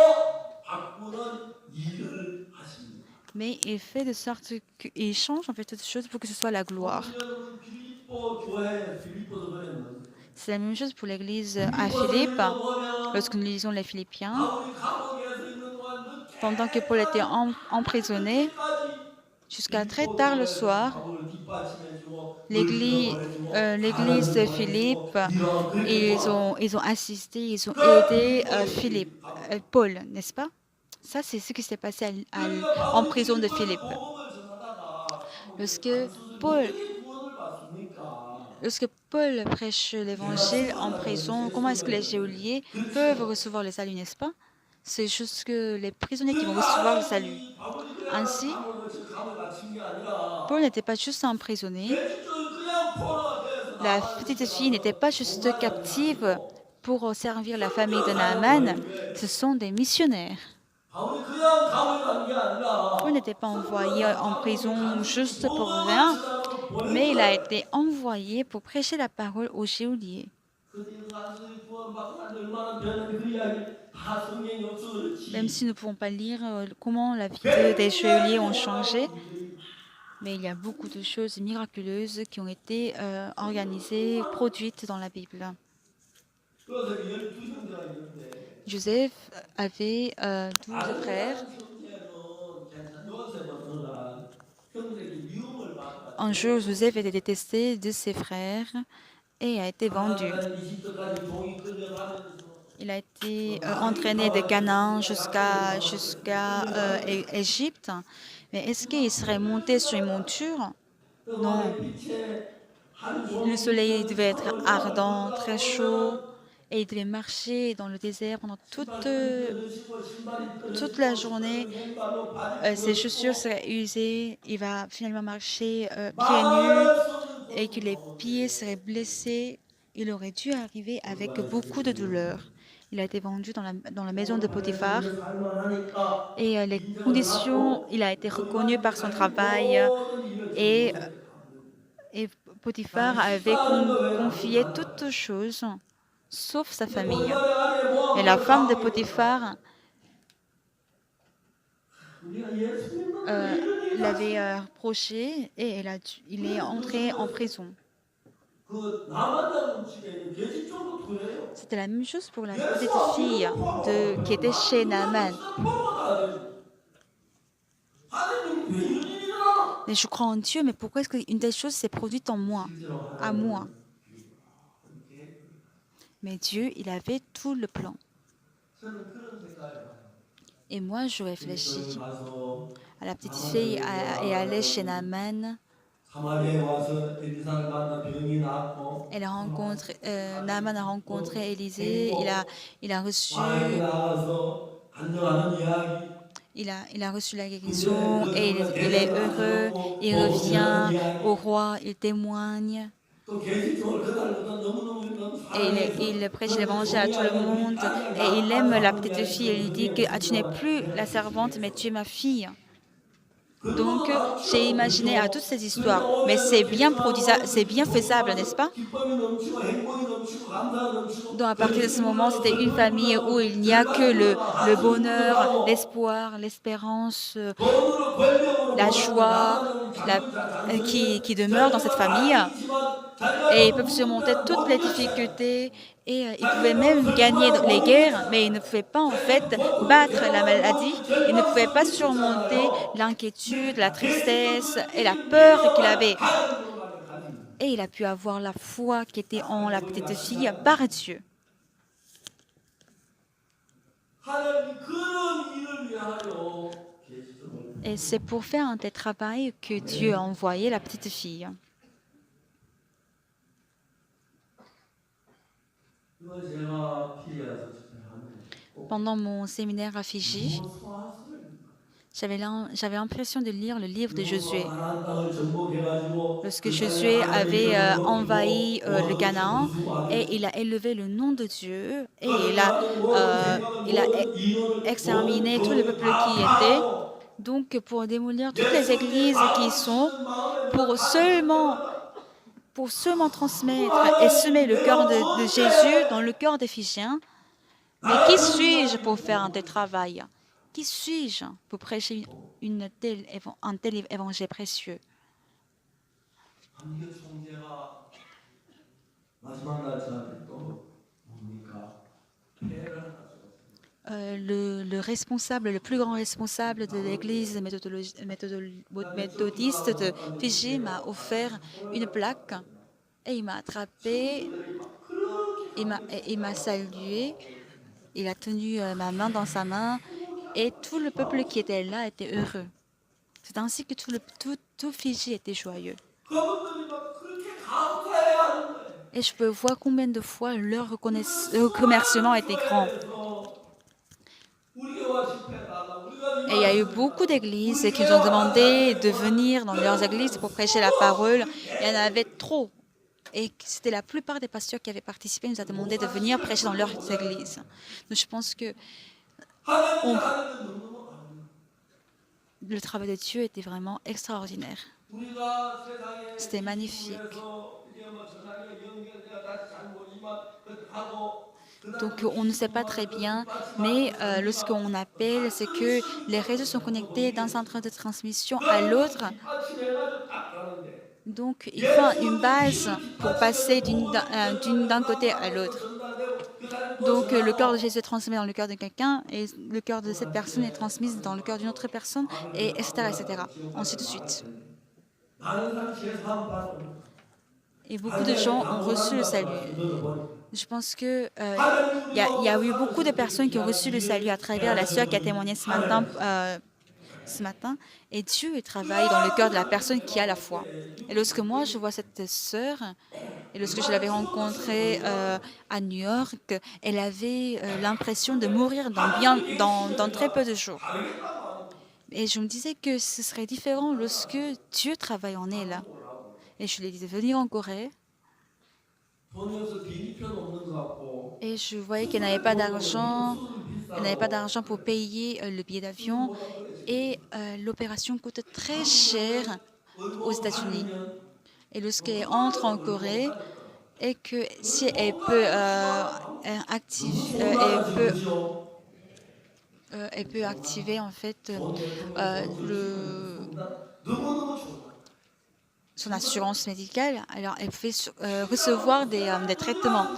바꾸는 일을 하십니다. mais il fait de sorte qu'il change en fait toutes choses pour que ce soit la gloire. 여러분 빌립보 교회 빌립보서 그랬는데 C'est la même chose pour l'église à Philippe. Lorsque nous lisons les Philippiens, 바울이 감옥에서 있는 동안 pendant que Paul était emprisonné, jusqu'à très tard le soir, 바울을 뒷받침해주고 l'église de Philippe, ils ont assisté, ils ont aidé Paul, n'est-ce pas? Ça, c'est ce qui s'est passé en prison de Philippe. Lorsque Paul, lorsque Paul prêche l'évangile en prison, comment est-ce que les geôliers peuvent recevoir le salut, n'est-ce pas? C'est juste que les prisonniers qui vont recevoir le salut. Ainsi, Paul n'était pas juste emprisonné. La petite fille n'était pas juste captive pour servir la famille de Naaman. Ce sont des missionnaires. Paul n'était pas envoyé en prison juste pour rien, mais il a été envoyé pour prêcher la parole aux geôliers. Même si nous ne pouvons pas lire comment la vie des geôliers ont changé, mais il y a beaucoup de choses miraculeuses qui ont été organisées, produites dans la Bible. Joseph avait 12 frères. Un jour, Joseph était détesté de ses frères et a été vendu. Il a été entraîné de Canaan jusqu'à Égypte. Mais est-ce qu'il serait monté sur une monture? Non. Le soleil devait être ardent, très chaud, et il devait marcher dans le désert pendant toute la journée. Ses chaussures seraient usées. Il va finalement marcher pieds nus et que les pieds seraient blessés. Il aurait dû arriver avec beaucoup de douleur. Il a été vendu dans la maison de Potiphar et les conditions, il a été reconnu par son travail et Potiphar avait confié toutes choses, sauf sa 근데 famille. 보디발의 아내 Et la 모함을 femme de 당하고 Potiphar 우리가 예수 믿는 데 euh, 이런 일이 l'avait 났어. reproché et il est entré en prison. 그 남한장 집에 있는 계집종도 그래요. C'était la même chose pour la 예수 petite 안 fille 믿는 포함하고 qui était chez 그런 Naaman. 진짜 포함하다 되죠. 하나님 왜 이런 일이 일어나? Mais je crois en Dieu, mais pourquoi est-ce qu'une telle chose s'est produite en moi, 실제로 à moi? 하나님은 이렇게 Mais Dieu, il avait tout le plan. 저는 그런 생각을 해요. Et moi, je 교회 réfléchis 가서 à la petite fille et allait chez Naaman. 사마리아에 와서 엘리사를 만나 병이 낫고 Elle a rencontré, Naaman a rencontré Élisée. Il a reçu, 광야에 나가서 간증하는 이야기 il a reçu la guérison et il est heureux. Il revient au roi, il témoigne 또 계집종을 그날보다 너무너무 et il prêche l'évangile à tout le monde. Et il aime la petite fille. Il lui dit que ah, tu n'es plus la servante, mais tu es ma fille. Donc, j'ai imaginé à toutes ces histoires. Mais c'est bien c'est bien faisable, n'est-ce pas? 기쁨이 넘치고 행복이 넘치고 감사가 넘치고 Donc, à partir de ce moment, c'était une famille où il n'y a que le bonheur, l'espoir, l'espérance, 돈으로 권력으로 la 원하는 joie 남자는 장군 qui demeurent dans cette famille. 자기가 Et ils peuvent surmonter toutes les difficultés et ils pouvaient même gagner les guerres, mais ils ne pouvaient pas en fait battre la maladie. Ils ne pouvaient pas surmonter l'inquiétude, la tristesse et la peur qu'il avait. Et il a pu avoir la foi qui était en la petite fille par Dieu. 하나님 그런 일을 위하여 계시죠. Et c'est pour faire un tel travail que Dieu a envoyé la petite fille. 이거 제가 피해서 집회하는데 Pendant mon séminaire à Fiji, j'avais l'impression de lire le livre de Josué. 가나안 땅을 정복해가지고 Lorsque Josué avait envahi le Canaan et il a élevé le nom de Dieu et il a exterminé tout le peuple qui était. Donc pour démolir toutes les églises qui y sont, pour seulement transmettre et semer le cœur de Jésus dans le cœur des Fidjiens. Mais qui suis-je pour faire un tel travail? Qui suis-je pour prêcher un tel évangile précieux? 한국 총재가 마지막 날짜 또 뭡니까? 폐를 하나 줬어요. Le responsable, le plus grand responsable de l'église méthodiste de Fidji m'a offert une plaque et il m'a attrapé, il m'a salué, il a tenu ma main dans sa main et tout le peuple qui était là était heureux. C'est ainsi que tout Fidji était joyeux. 그분들이 막 그렇게 감사해 하는 거예요. Et je peux voir combien de fois leur remerciement était grand. 우리 교회 집회 가다 우리가 Et il y a eu beaucoup d'églises qui nous ont demandé de venir dans leurs églises pour prêcher la parole. Il y en avait trop. Et c'était la plupart des pasteurs qui avaient participé, nous a demandé de venir prêcher dans leurs églises. Donc je pense que 하나님이 하는 건 너무너무 아름다워요. le travail de Dieu était vraiment extraordinaire. 우리가 세상에 C'était magnifique. 그래서 이제 뭐 전화기가 연결돼야 다시 잘 모르지만 그렇게 하고 Donc on ne sait pas très bien, mais lorsqu'on appelle, c'est que les réseaux sont connectés d'un centre de transmission à l'autre. 아침해가지고 딱 가는데 Donc il faut une base pour passer d'un côté à l'autre. Donc le cœur de Jésus est transmis dans le cœur de quelqu'un et le cœur de cette personne est transmis dans le cœur d'une autre personne, et etc., etc., ainsi de suite. 많은 사람 제사함 받고 Et beaucoup de gens ont reçu le salut. Je pense que il y a eu beaucoup de personnes qui ont reçu le salut à travers la sœur qui a témoigné ce matin. Et Dieu travaille dans le cœur de la personne qui a la foi. Et lorsque moi je vois cette sœur, et lorsque je l'avais rencontrée à New York, elle avait l'impression de mourir dans très peu de jours. Et je me disais que ce serait différent lorsque Dieu travaille en elle. Et je lui ai dit de venir en Corée. 돈이 없어 비행기표도 없는 것 같고 Et je voyais qu'elle n'avait pas d'argent. Elle n'avait pas d'argent pour payer le billet d'avion. Et l'opération coûte très cher aux États-Unis. Et lorsqu'elle entre en Corée, et que si elle peut elle peut activer en fait son assurance médicale, alors elle peut recevoir des traitements.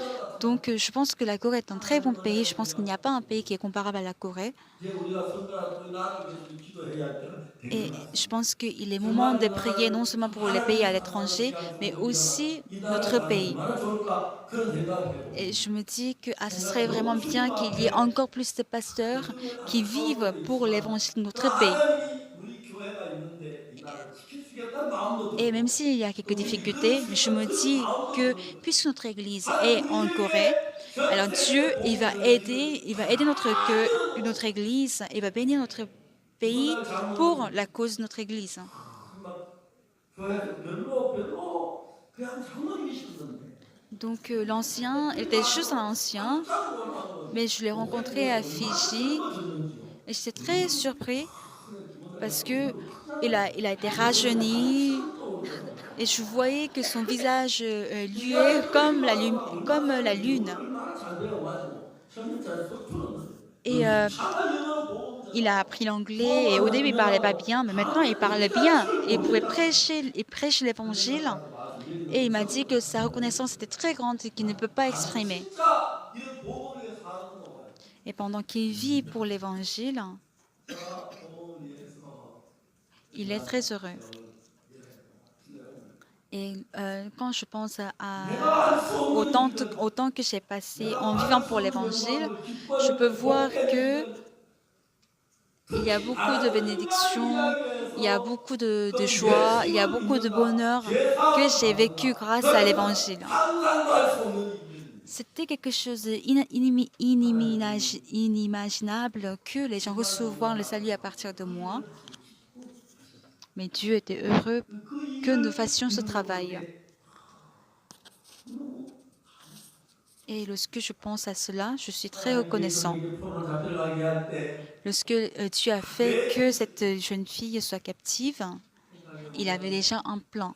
Donc je pense que la Corée est un très bon pays. Je pense qu'il n'y a pas un pays qui est comparable à la Corée. 이제 우리가 선거나 또 나라를 위해서 기도해야 할 때는 되게 Et je 많습니다. pense qu'il est moment 정말 de 이 prier non 나라를 seulement pour les pays 하나님이 à 사랑하는 l'étranger, 귀한 mais 성도들이라 aussi 이 나라가 notre 가면 pays. 얼마나 좋을까 그런 생각을 Et 해봅니다. je me dis que ah, ce 생각이 serait vraiment 너무 bien 주님 qu'il y ait 앞에 encore plus de pasteurs 그런 qui 안타까운 vivent 것도 pour 있지만 l'évangile de notre 그러나 pays. 하나님이 우리 교회가 있는데 이 나라를 지켜주겠다는 마음도 Et même 들고 s'il y a 또 quelques 우리 이끌어 difficultés, mais je 주겠다는 me 그런 dis 마음도 que 드는 거예요. puisque notre Église est 하나님 en Corée, 우리에게 전 alors Dieu, 세계에 복음을 전해주시는 Il va aider notre 많은 Église, il va bénir notre pays 주보달 pour 장로님 la cause de notre Église. 막 교회에서 별로 그냥 장로님이셨는데 Donc l'ancien, il était juste un ancien, 깜짝 놀란 거예요. mais je l'ai rencontré à 얼마나 Fiji 젊어졌는지요. et j'étais très surpris parce que 기분을 확 il a été rajeuni et je voyais que son visage luait comme la lune. 얼마나 잘 배워가지고 현대까지 쏙 풀었는데 Et 이상한 영어로 복음 il a 전하고 appris l'anglais et au 부모만 début il parlait pas 유명하고 bien, mais maintenant il 하나님의 parle 귀한 bien 시를 et 보내라 il prêche 그 l'évangile. 생각하고 와서 Et 여기는 il m'a dit que sa 무서웠습니다. reconnaissance était très grande et qu'il ne peut pas 가서 exprimer. 진짜 이런 복음을 위해 사는 거예요. Et pendant qu'il vit pour l'évangile, 내가 복음을 위해서 il est très heureux. Et quand je pense 내가 할 수 없는 일을 au temps que j'ai passé 내가 en vivant 할 수 pour 없는 l'évangile, 영광을 je peux 기뻐하는 voir 복된 que 일을 il y a 특히 beaucoup de 다른 인간을 bénédictions, 위하기 il y a 위해서 beaucoup de 그 joie, il y a 예수를 beaucoup de 믿는다 bonheur que 제사함을 j'ai vécu 받는다 grâce à 여러분 l'évangile. 상상도 할 수 없는 일입니다. C'était quelque chose inimaginable que les gens 정말 recevoir le salut à 너무나 partir de 그 moi. 일을 지키고 하셨습니다. Mais Dieu était heureux 그 que nous 일을 fassions ce 믿는 travail. 거기에 너무 Et lorsque je pense à cela, je suis très 하나님께 reconnaissant. 그에게 표를 잡혀가게 할 때 Lorsque Dieu a fait que cette jeune fille soit captive, il avait déjà un plan.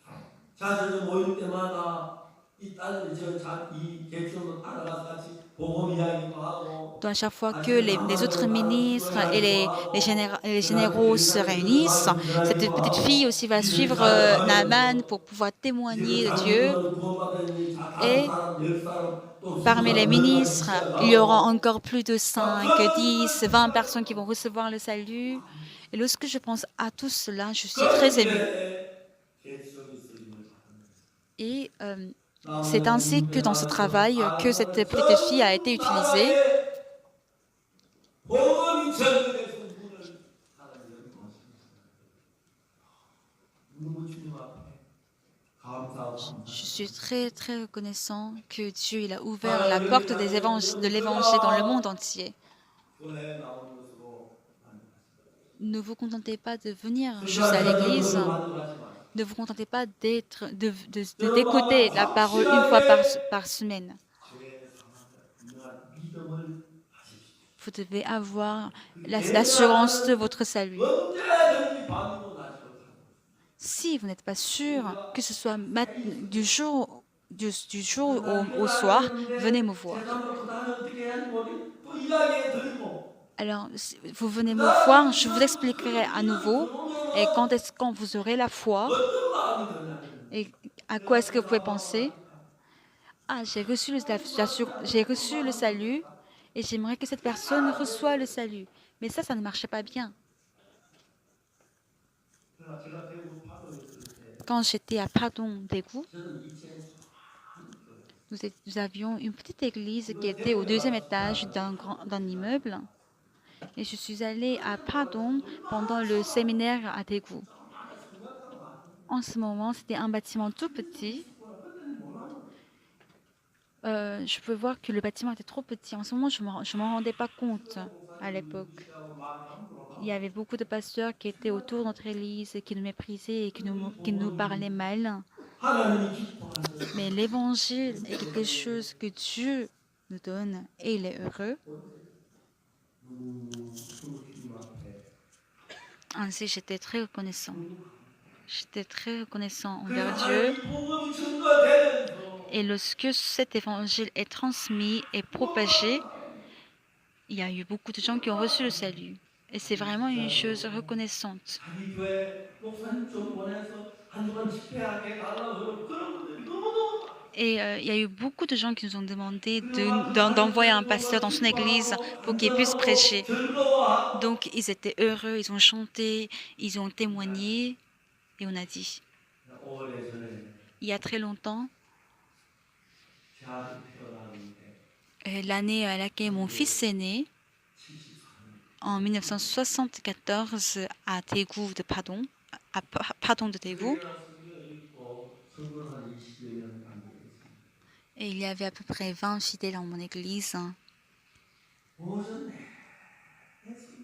자녀들 모일 때마다 이 딸들이 이 객선을 따라가서 같이 복음 이야기도 하고 Donc à chaque fois que 아침에 les autres 남자들은 따라 ministres et 기도하기도 하고 les 그다음에 généraux se 옛날에 들은 réunissent, 말씀 cette 전하기도 petite fille 하고 aussi va 이들 suivre Naaman 찾아가면서 pour pouvoir 이제 그 témoigner de Dieu. 장로들은 구원받은 다섯 Et 사람, 열 사람 또 parmi les 수많은 명까지 ministres, il y aura 시작하고 encore plus de 막 5, 그런 10, 20 personnes qui vont recevoir le salut. Et lorsque je pense à tout cela, je suis 그런 très émue. 일에 개척이 쓰임을 받는 Et c'est 나무는 ainsi que dans ce 인생하면서 travail que cette 아름다운 petite fille a été 전 utilisée. 나라의 복음이 전국에서 문을 하나님 열고 하십니다. 너무 주님 앞에 감사하고 Je suis très très reconnaissant que Dieu il a ouvert la porte de l'évangile dans le monde entier. 교회에 나오는 것으로 Ne vous contentez pas de venir juste à l'église. Ne vous contentez pas d'écouter la parole une fois par semaine. Vous devez avoir l'assurance de votre salut. Si vous n'êtes pas sûr, que ce soit du jour au soir, venez me voir. Alors, vous venez me voir, je vous expliquerai à nouveau. Et quand vous aurez la foi, et à quoi est-ce que vous pouvez penser? Ah, j'ai reçu le salut et j'aimerais que cette personne reçoive le salut. Mais ça ne marchait pas bien. Quand j'étais à Padong, Daegu, nous avions une petite église qui était au deuxième étage d'un immeuble. Et je suis allée à Padong pendant le séminaire à Daegu. En ce moment, c'était un bâtiment tout petit. Je peux voir que le bâtiment était trop petit. En ce moment, je ne m'en rendais pas compte à l'époque. Il y avait beaucoup de pasteurs qui étaient autour de notre église, qui nous méprisaient et qui nous parlaient mal. Mais l'évangile est quelque chose que Dieu nous donne et il est heureux. Ainsi, j'étais très reconnaissant. J'étais très reconnaissant 그래서 envers 나는 Dieu. 이 복음이 전도되면서 Et lorsque cet évangile est transmis et propagé, il y a eu beaucoup de gens qui ont reçu le salut. Et c'est vraiment une chose reconnaissante. 자기 교회 목사님 좀 보내서 한 주간 집회하게 해달라고 하는 그런 분들이 너무너무 많아요. Et il y a eu beaucoup de gens qui nous ont demandé 그래갖고 자기 d'envoyer un 교회 보고 pasteur dans son église 기뻐하고 pour qu'il puisse 간증하고 prêcher. 즐거워하고 Donc ils étaient heureux, ils ont chanté, ils ont témoigné. Et on a dit, 오래전에 il y a très longtemps, 제 아들 태어났는데 l'année à laquelle mon fils est né, 74년 en 1974 à Daegu de Padong, à Padong de Daegu, 그때가 성경 읽고 성경 한 20여 년 간증했습니다. et il y avait à peu près 20 fidèles dans mon église. 오전 내내 성경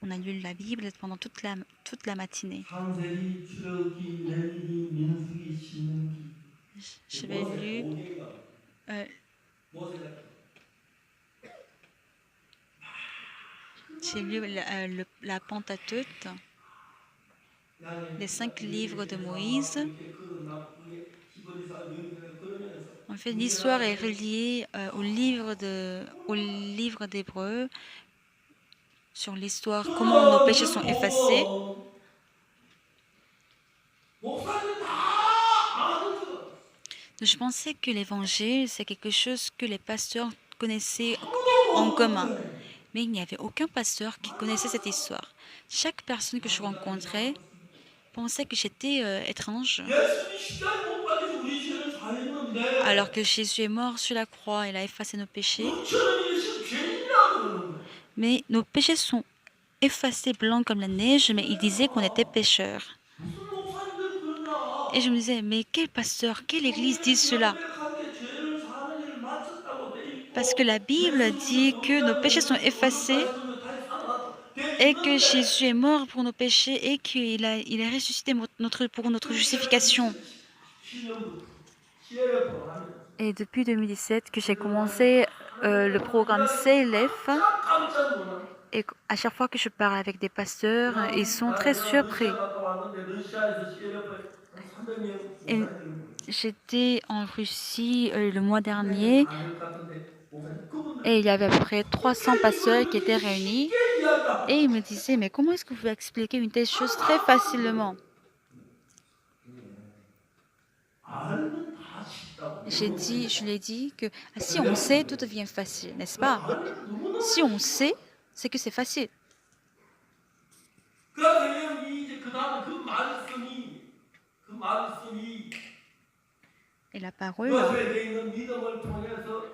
On a lu la Bible pendant toute la matinée. 창세기, 출애굽기, 레위기, 민수기, 신명기 J'avais lu, euh, j'ai lu la Pentateuque, les 5 livres de Moïse. En fait, l'histoire est reliée au livre d'Hébreu sur l'histoire, comment nos péchés sont effacés. Je pensais que l'évangile, c'est quelque chose que les pasteurs connaissaient en commun. Mais il n'y avait aucun pasteur qui connaissait cette histoire. Chaque personne que je rencontrais pensait que j'étais étrange. Alors que Jésus est mort sur la croix, il a effacé nos péchés. Mais nos péchés sont effacés blancs comme la neige, mais il disait qu'on était pécheurs. Et je me disais, mais quel pasteur, quelle église dit cela? Parce que la Bible dit que nos péchés sont effacés et que Jésus est mort pour nos péchés et qu'il est ressuscité pour notre justification. Et depuis 2017 que j'ai commencé le programme CLF, et à chaque fois que je parle avec des pasteurs, ils sont très surpris. Et j'étais en Russie le mois dernier et il y avait à peu près 300 pasteurs qui étaient réunis et ils me disaient, mais comment est-ce que vous pouvez expliquer une telle chose très facilement? Je lui ai dit que si on sait, tout devient facile, n'est-ce pas? Si on sait, c'est que c'est facile. Et la parole,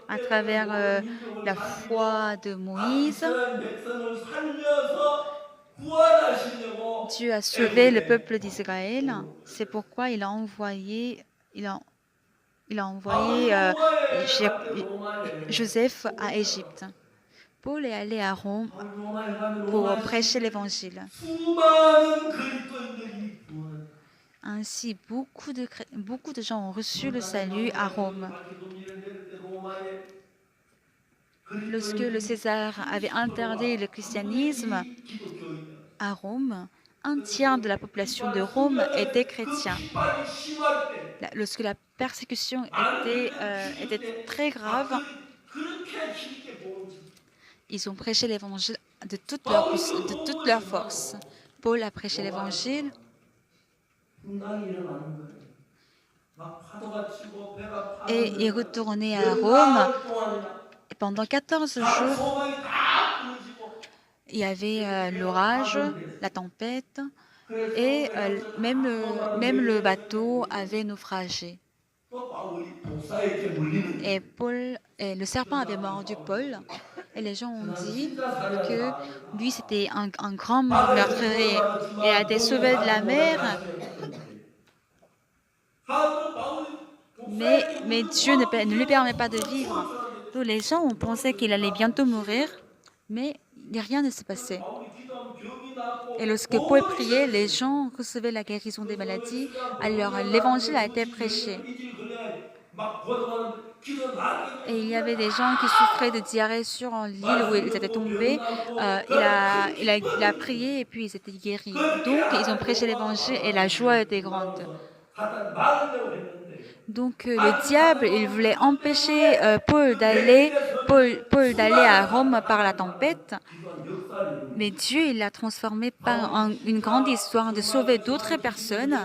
à travers la foi de Moïse, Dieu a sauvé le peuple d'Israël. C'est pourquoi il a envoyé Joseph à Égypte. Paul est allé à Rome pour prêcher l'évangile. Ainsi, beaucoup de gens ont reçu le salut à Rome. Lorsque le César avait interdit le christianisme à Rome, un tiers de la population de Rome était chrétien. Lorsque la persécution était très grave, ils ont prêché l'évangile de toute leur force. Paul a prêché l'évangile. Et est retourné à Rome. Et pendant 14 jours, il y avait l'orage, la tempête, et même le bateau avait naufragé. Et le serpent avait mordu Paul. Et les gens ont dit que lui, c'était un grand meurtrier. Il a été sauvé de la mer. Mais Dieu ne lui permet pas de vivre. Donc les gens ont pensé qu'il allait bientôt mourir, mais rien ne s'est passé. Et lorsque Paul priait, les gens recevaient la guérison des maladies, alors l'évangile a été prêché. Et il y avait des gens qui souffraient de diarrhée sur l'île où ils étaient tombés. Il a prié et puis ils étaient guéris. Donc, ils ont prêché l'évangile et la joie était grande. Donc, le diable, il voulait empêcher Paul d'aller à Rome par la tempête. Mais Dieu, il l'a transformé par une grande histoire de sauver d'autres personnes.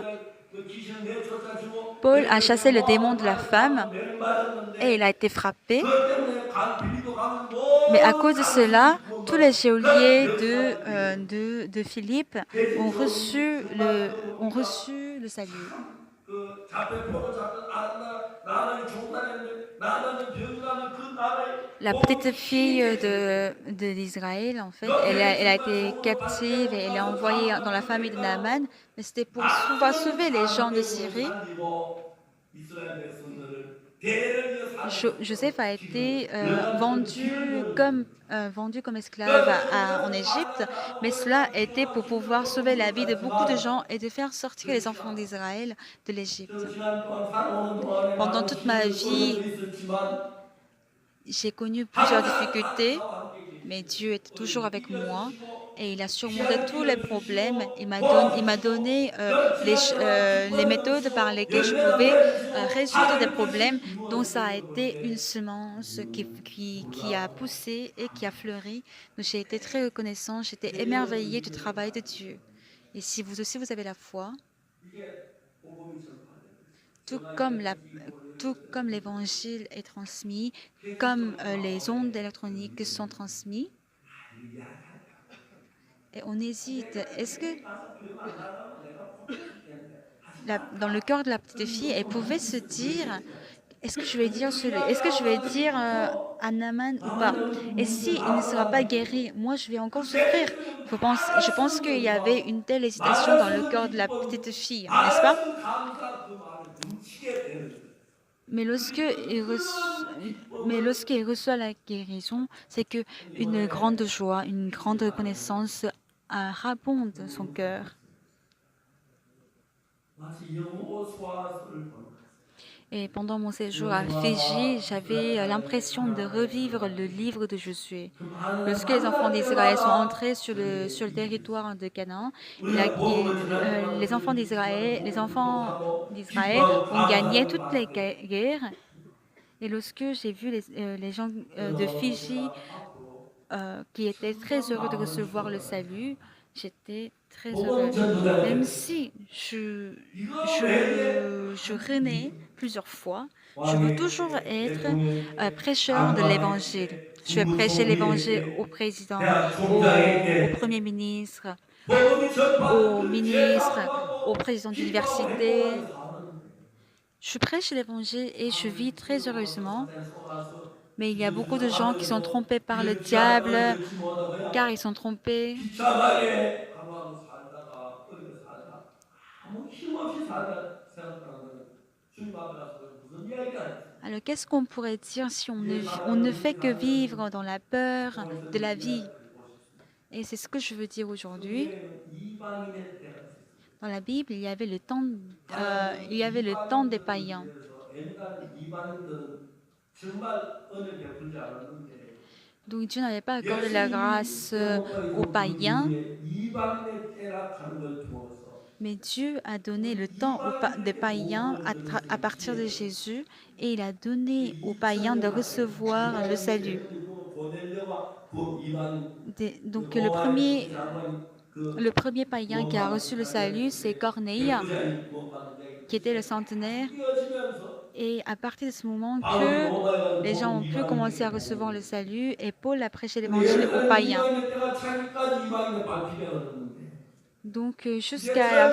Paul a chassé le démon de la femme et il a été frappé. Mais à cause de cela, tous les geôliers de Philippe ont reçu le salut. 그 자폐포로 잡던 나만이 종살이했는데 나만은 병나는 그 나라에 La 온 petite 힘이 fille 되어졌어요. d'Israël, en fait, 너희들이 elle a 정말 été 성공한 captive et elle est 대통령을 envoyée dans la 사랑하는 famille de 내가 Naaman. Mais c'était pour pouvoir 많은 sauver les gens de 장대국을 Syrie. 살리고 이스라엘 백성들을 대를 이어 Joseph 살렸어. a 지금 été 여자들은 기르는 vendu comme esclave 그 en 그들은 Égypte, 받아라 mais 뭐라고 cela était 기도하고 pour pouvoir 힘들고 sauver 죽는 la 것 vie de beaucoup de 같지만 gens et de faire sortir les 그렇지 enfants 않아. d'Israël de 저 l'Égypte. 지난 동안 살아오는 동안에 Pendant 많은 toute ma 힘든 vie, 어려움도 있었지만 j'ai connu plusieurs 항상 difficultés, 나와 함께 mais 계시고 Dieu était toujours 우리를 avec moi 이겨주시고 et il a surmonté 시간을 tous les problèmes. 이겨주시고 도와주시고 Il m'a donné 연약한 때마다 les 기뻐해 méthodes par 주시고 lesquelles je 열매나게 pouvais 해 주시고 résoudre des 하나님 problèmes. 뜻이 Donc ça a 이루어지는 걸 볼 été une 때 semence qui a 놀라워. poussé et qui a fleuri. Donc j'ai été très reconnaissant, j'étais 세계적으로 émerveillée du 믿음을 travail de 가져야 Dieu. Et si vous aussi vous avez la foi, 이게 복음이 전파되는 tout 제가 comme 이제 la, TV tout 보내면서 comme l'évangile est transmis, comme 폐기적인 les 마음에 ondes électroniques sont transmises, et on hésite. Est-ce que 가서 교회 안 나가면 내가 포기할 수 있겠는데 하지 dans le 말까? cœur de la petite fille, elle pouvait se dire, est-ce que je vais dire à Naaman ou pas? Et si il ne sera pas guéri, moi je vais encore souffrir. Je pense qu'il y avait une telle hésitation dans le cœur de la petite fille, n'est-ce pas? 많은 감사 그 마음에 넘치게 되는 거예요. Mais lorsqu'il reçoit la guérison, c'est que une grande joie, une grande reconnaissance rabonde son cœur. 마치 여호수아서를 보는 것 Et pendant mon séjour à Fidji, j'avais l'impression de revivre le livre de Josué. 그 많은 Lorsque les enfants 환난 d'Israël sont 때마다 entrés sur le territoire de Canaan, 우리가 복음을 전하는 동안 les enfants 복음을 d'Israël 기뻐하고 ont gagné 감사하는 toutes les 마음을 guerres. Et lorsque j'ai vu les gens de Fidji 우리가 앞으로 qui étaient très heureux de recevoir le salut, j'étais très 복음 heureux. 전도자가 Même 됐어요. si 이거 외에 je renais plusieurs fois, je veux 왕의 toujours 때, être 대통령의 때, prêcheur de 장관의 l'évangile. 때, Je vais prêcher 국무총리의 l'évangile 때, au président, 대학 총장의 au 때 premier ministre, 복음이 au 전파되는 ministre, au 제사하고 président 기뻐하고 d'université. 행복하게 사는 Je prêche l'évangile et je vis très heureusement. 사단에 속아서 Mais il y a beaucoup de gens qui sont 기죽어하려고 trompés par le 이런 귀한 diable, 은혜를 얻지 못하고야 car ils sont trompés. 비참하게 가만히 살다가 어디서 살다가 아무 힘없이 살다 생각하는 거는 주님 앞에 가서 무슨 이야기가 있어요. Alors qu'est-ce qu'on pourrait dire si on ne fait que vivre dans la peur de la vie? Et c'est ce que je veux dire aujourd'hui. 성경에는 이방인의 때가 있어요. Dans la Bible, il y avait le temps des païens. 옛날 이방인들은 정말 은혜 베풀지 않았는데 Donc Dieu n'avait pas accordé la grâce aux païens, 이방인의 때라 하는 걸 통해서 mais Dieu a donné le temps des païens à partir de Jésus et il a donné aux païens de recevoir le salut. Donc le premier païen qui a reçu le salut, c'est Corneille, qui était le centenaire. Et à partir de ce moment que les gens ont pu commencer à recevoir le salut et Paul a prêché l'évangile aux païens. Donc jusqu'à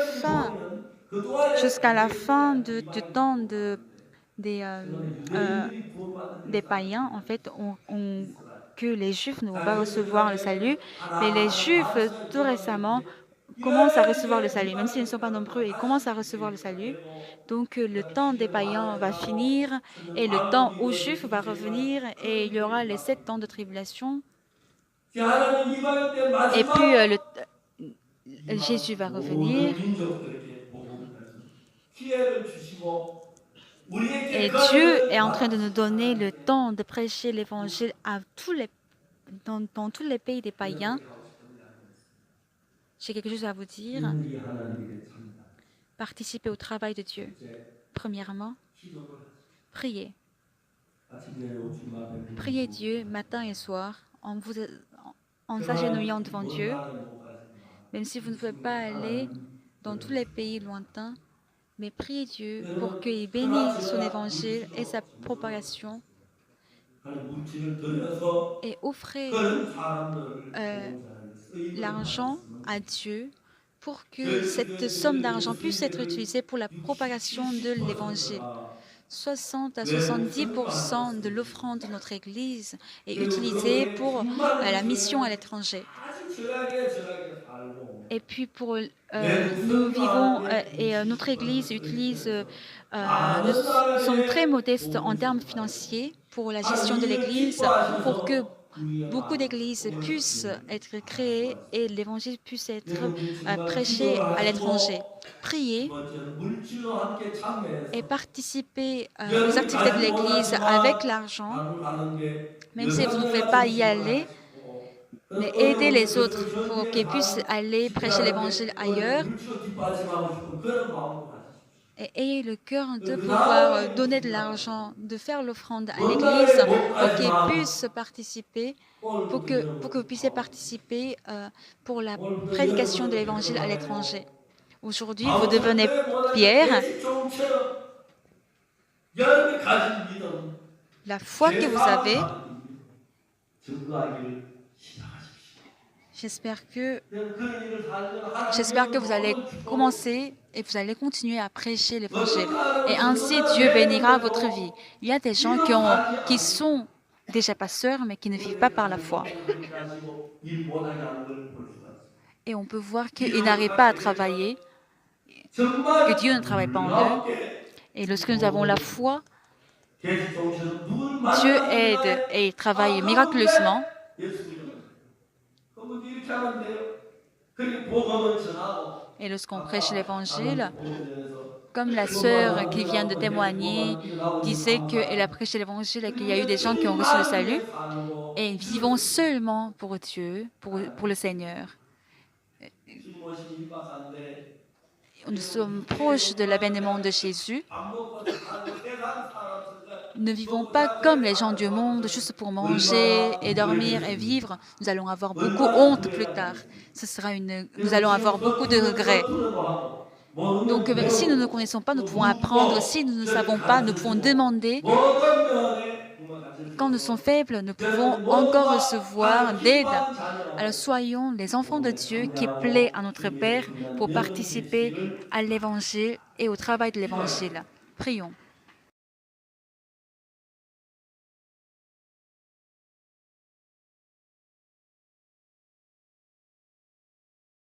la fin du temps des, des païens, en fait, que les Juifs ne vont pas recevoir le salut, mais les Juifs, tout récemment, commencent à recevoir le salut, même s'ils ne sont pas nombreux, ils commencent à recevoir le salut. Donc le temps des païens va finir et le temps aux Juifs va revenir et il y aura les 7 ans de tribulation. Et puis Jésus va revenir. 우리에게 Et Dieu est en 그런 train de nous donner le 말씀을 temps de prêcher l'évangile dans tous les pays des païens. 여러분에게 하고 싶은 이야기는 J'ai quelque chose à vous dire. 우리 하나님에게 찬다. Participez au travail de Dieu. 첫째, Premièrement, 기도를 하자. priez. 아침 저녁 주님 앞에 Priez 부르짖고 Dieu matin et soir en 그러나 s'agenouillant devant 먼 Dieu. 땅에 못 가지만 Même si vous ne pouvez pas aller dans tous les pays lointains, mais priez Dieu pour qu'il bénisse son évangile et sa propagation 하나님 물질을 들여서 et offrez 그런 사람들을 euh, 보호자를 쓰임을 l'argent 받았으면 à Dieu pour que cette somme d'argent puisse être utilisée pour la propagation de l'évangile. 60 à 70% de l'offrande de notre Église est utilisée pour la mission à l'étranger. 아주 절약에 살고 Et puis nous vivons et notre Église utilise, nous sommes très modestes en termes financiers pour la gestion de l'Église, pour que beaucoup d'églises puissent être créées et l'Évangile puisse être prêché à l'étranger. Priez 두 번째는 물질로 함께 참여해서 et participer aux 여러분이 activités de 가지고 l'Église avec l'argent, 나눌 가는 게 même si vous ne pouvez 여러분이가 pas y 중심을 aller, 하시고 mais 그 aider 어려운 les 그 autres pour qu'ils 현지의 puissent aller prêcher l'Évangile ailleurs. 물질로 뒷받침하고 싶은 그런 마음도 가지십시오. Et ayez le cœur de pouvoir donner de l'argent, de faire l'offrande à l'Église pour qu'ils puissent participer, pour que vous puissiez participer pour la prédication de l'Évangile à l'étranger. Aujourd'hui, vous devenez Pierre. 여러분이 가진 믿음 La foi que vous avez, 증거하기를 시작하십시오. j'espère que vous allez commencer et vous allez continuer à prêcher l'Évangile. Et ainsi, Dieu bénira votre vie. Il y a des gens qui sont déjà pasteurs, mais qui ne vivent pas par la foi. Et on peut voir qu'ils n'arrivent pas à travailler, que Dieu ne travaille pas en eux. Et lorsque nous avons la foi, Dieu aide et il travaille miraculeusement. Et lorsqu'on prêche l'Évangile, comme la sœur qui vient de témoigner disait qu'elle a prêché l'Évangile et qu'il y a eu des gens qui ont reçu le salut, et vivons seulement pour Dieu, pour le Seigneur. Nous sommes proches de l'avènement de Jésus. Ne vivons pas comme les gens du monde, juste pour manger et dormir et vivre. Nous allons avoir beaucoup honte plus tard. Nous allons avoir beaucoup de regrets. Donc, si nous ne connaissons pas, nous pouvons apprendre. Si nous ne savons pas, nous pouvons demander. Quand nous sommes faibles, nous pouvons encore recevoir d'aide. Alors, soyons les enfants de Dieu qui plaît à notre Père pour participer à l'Évangile et au travail de l'Évangile. Prions.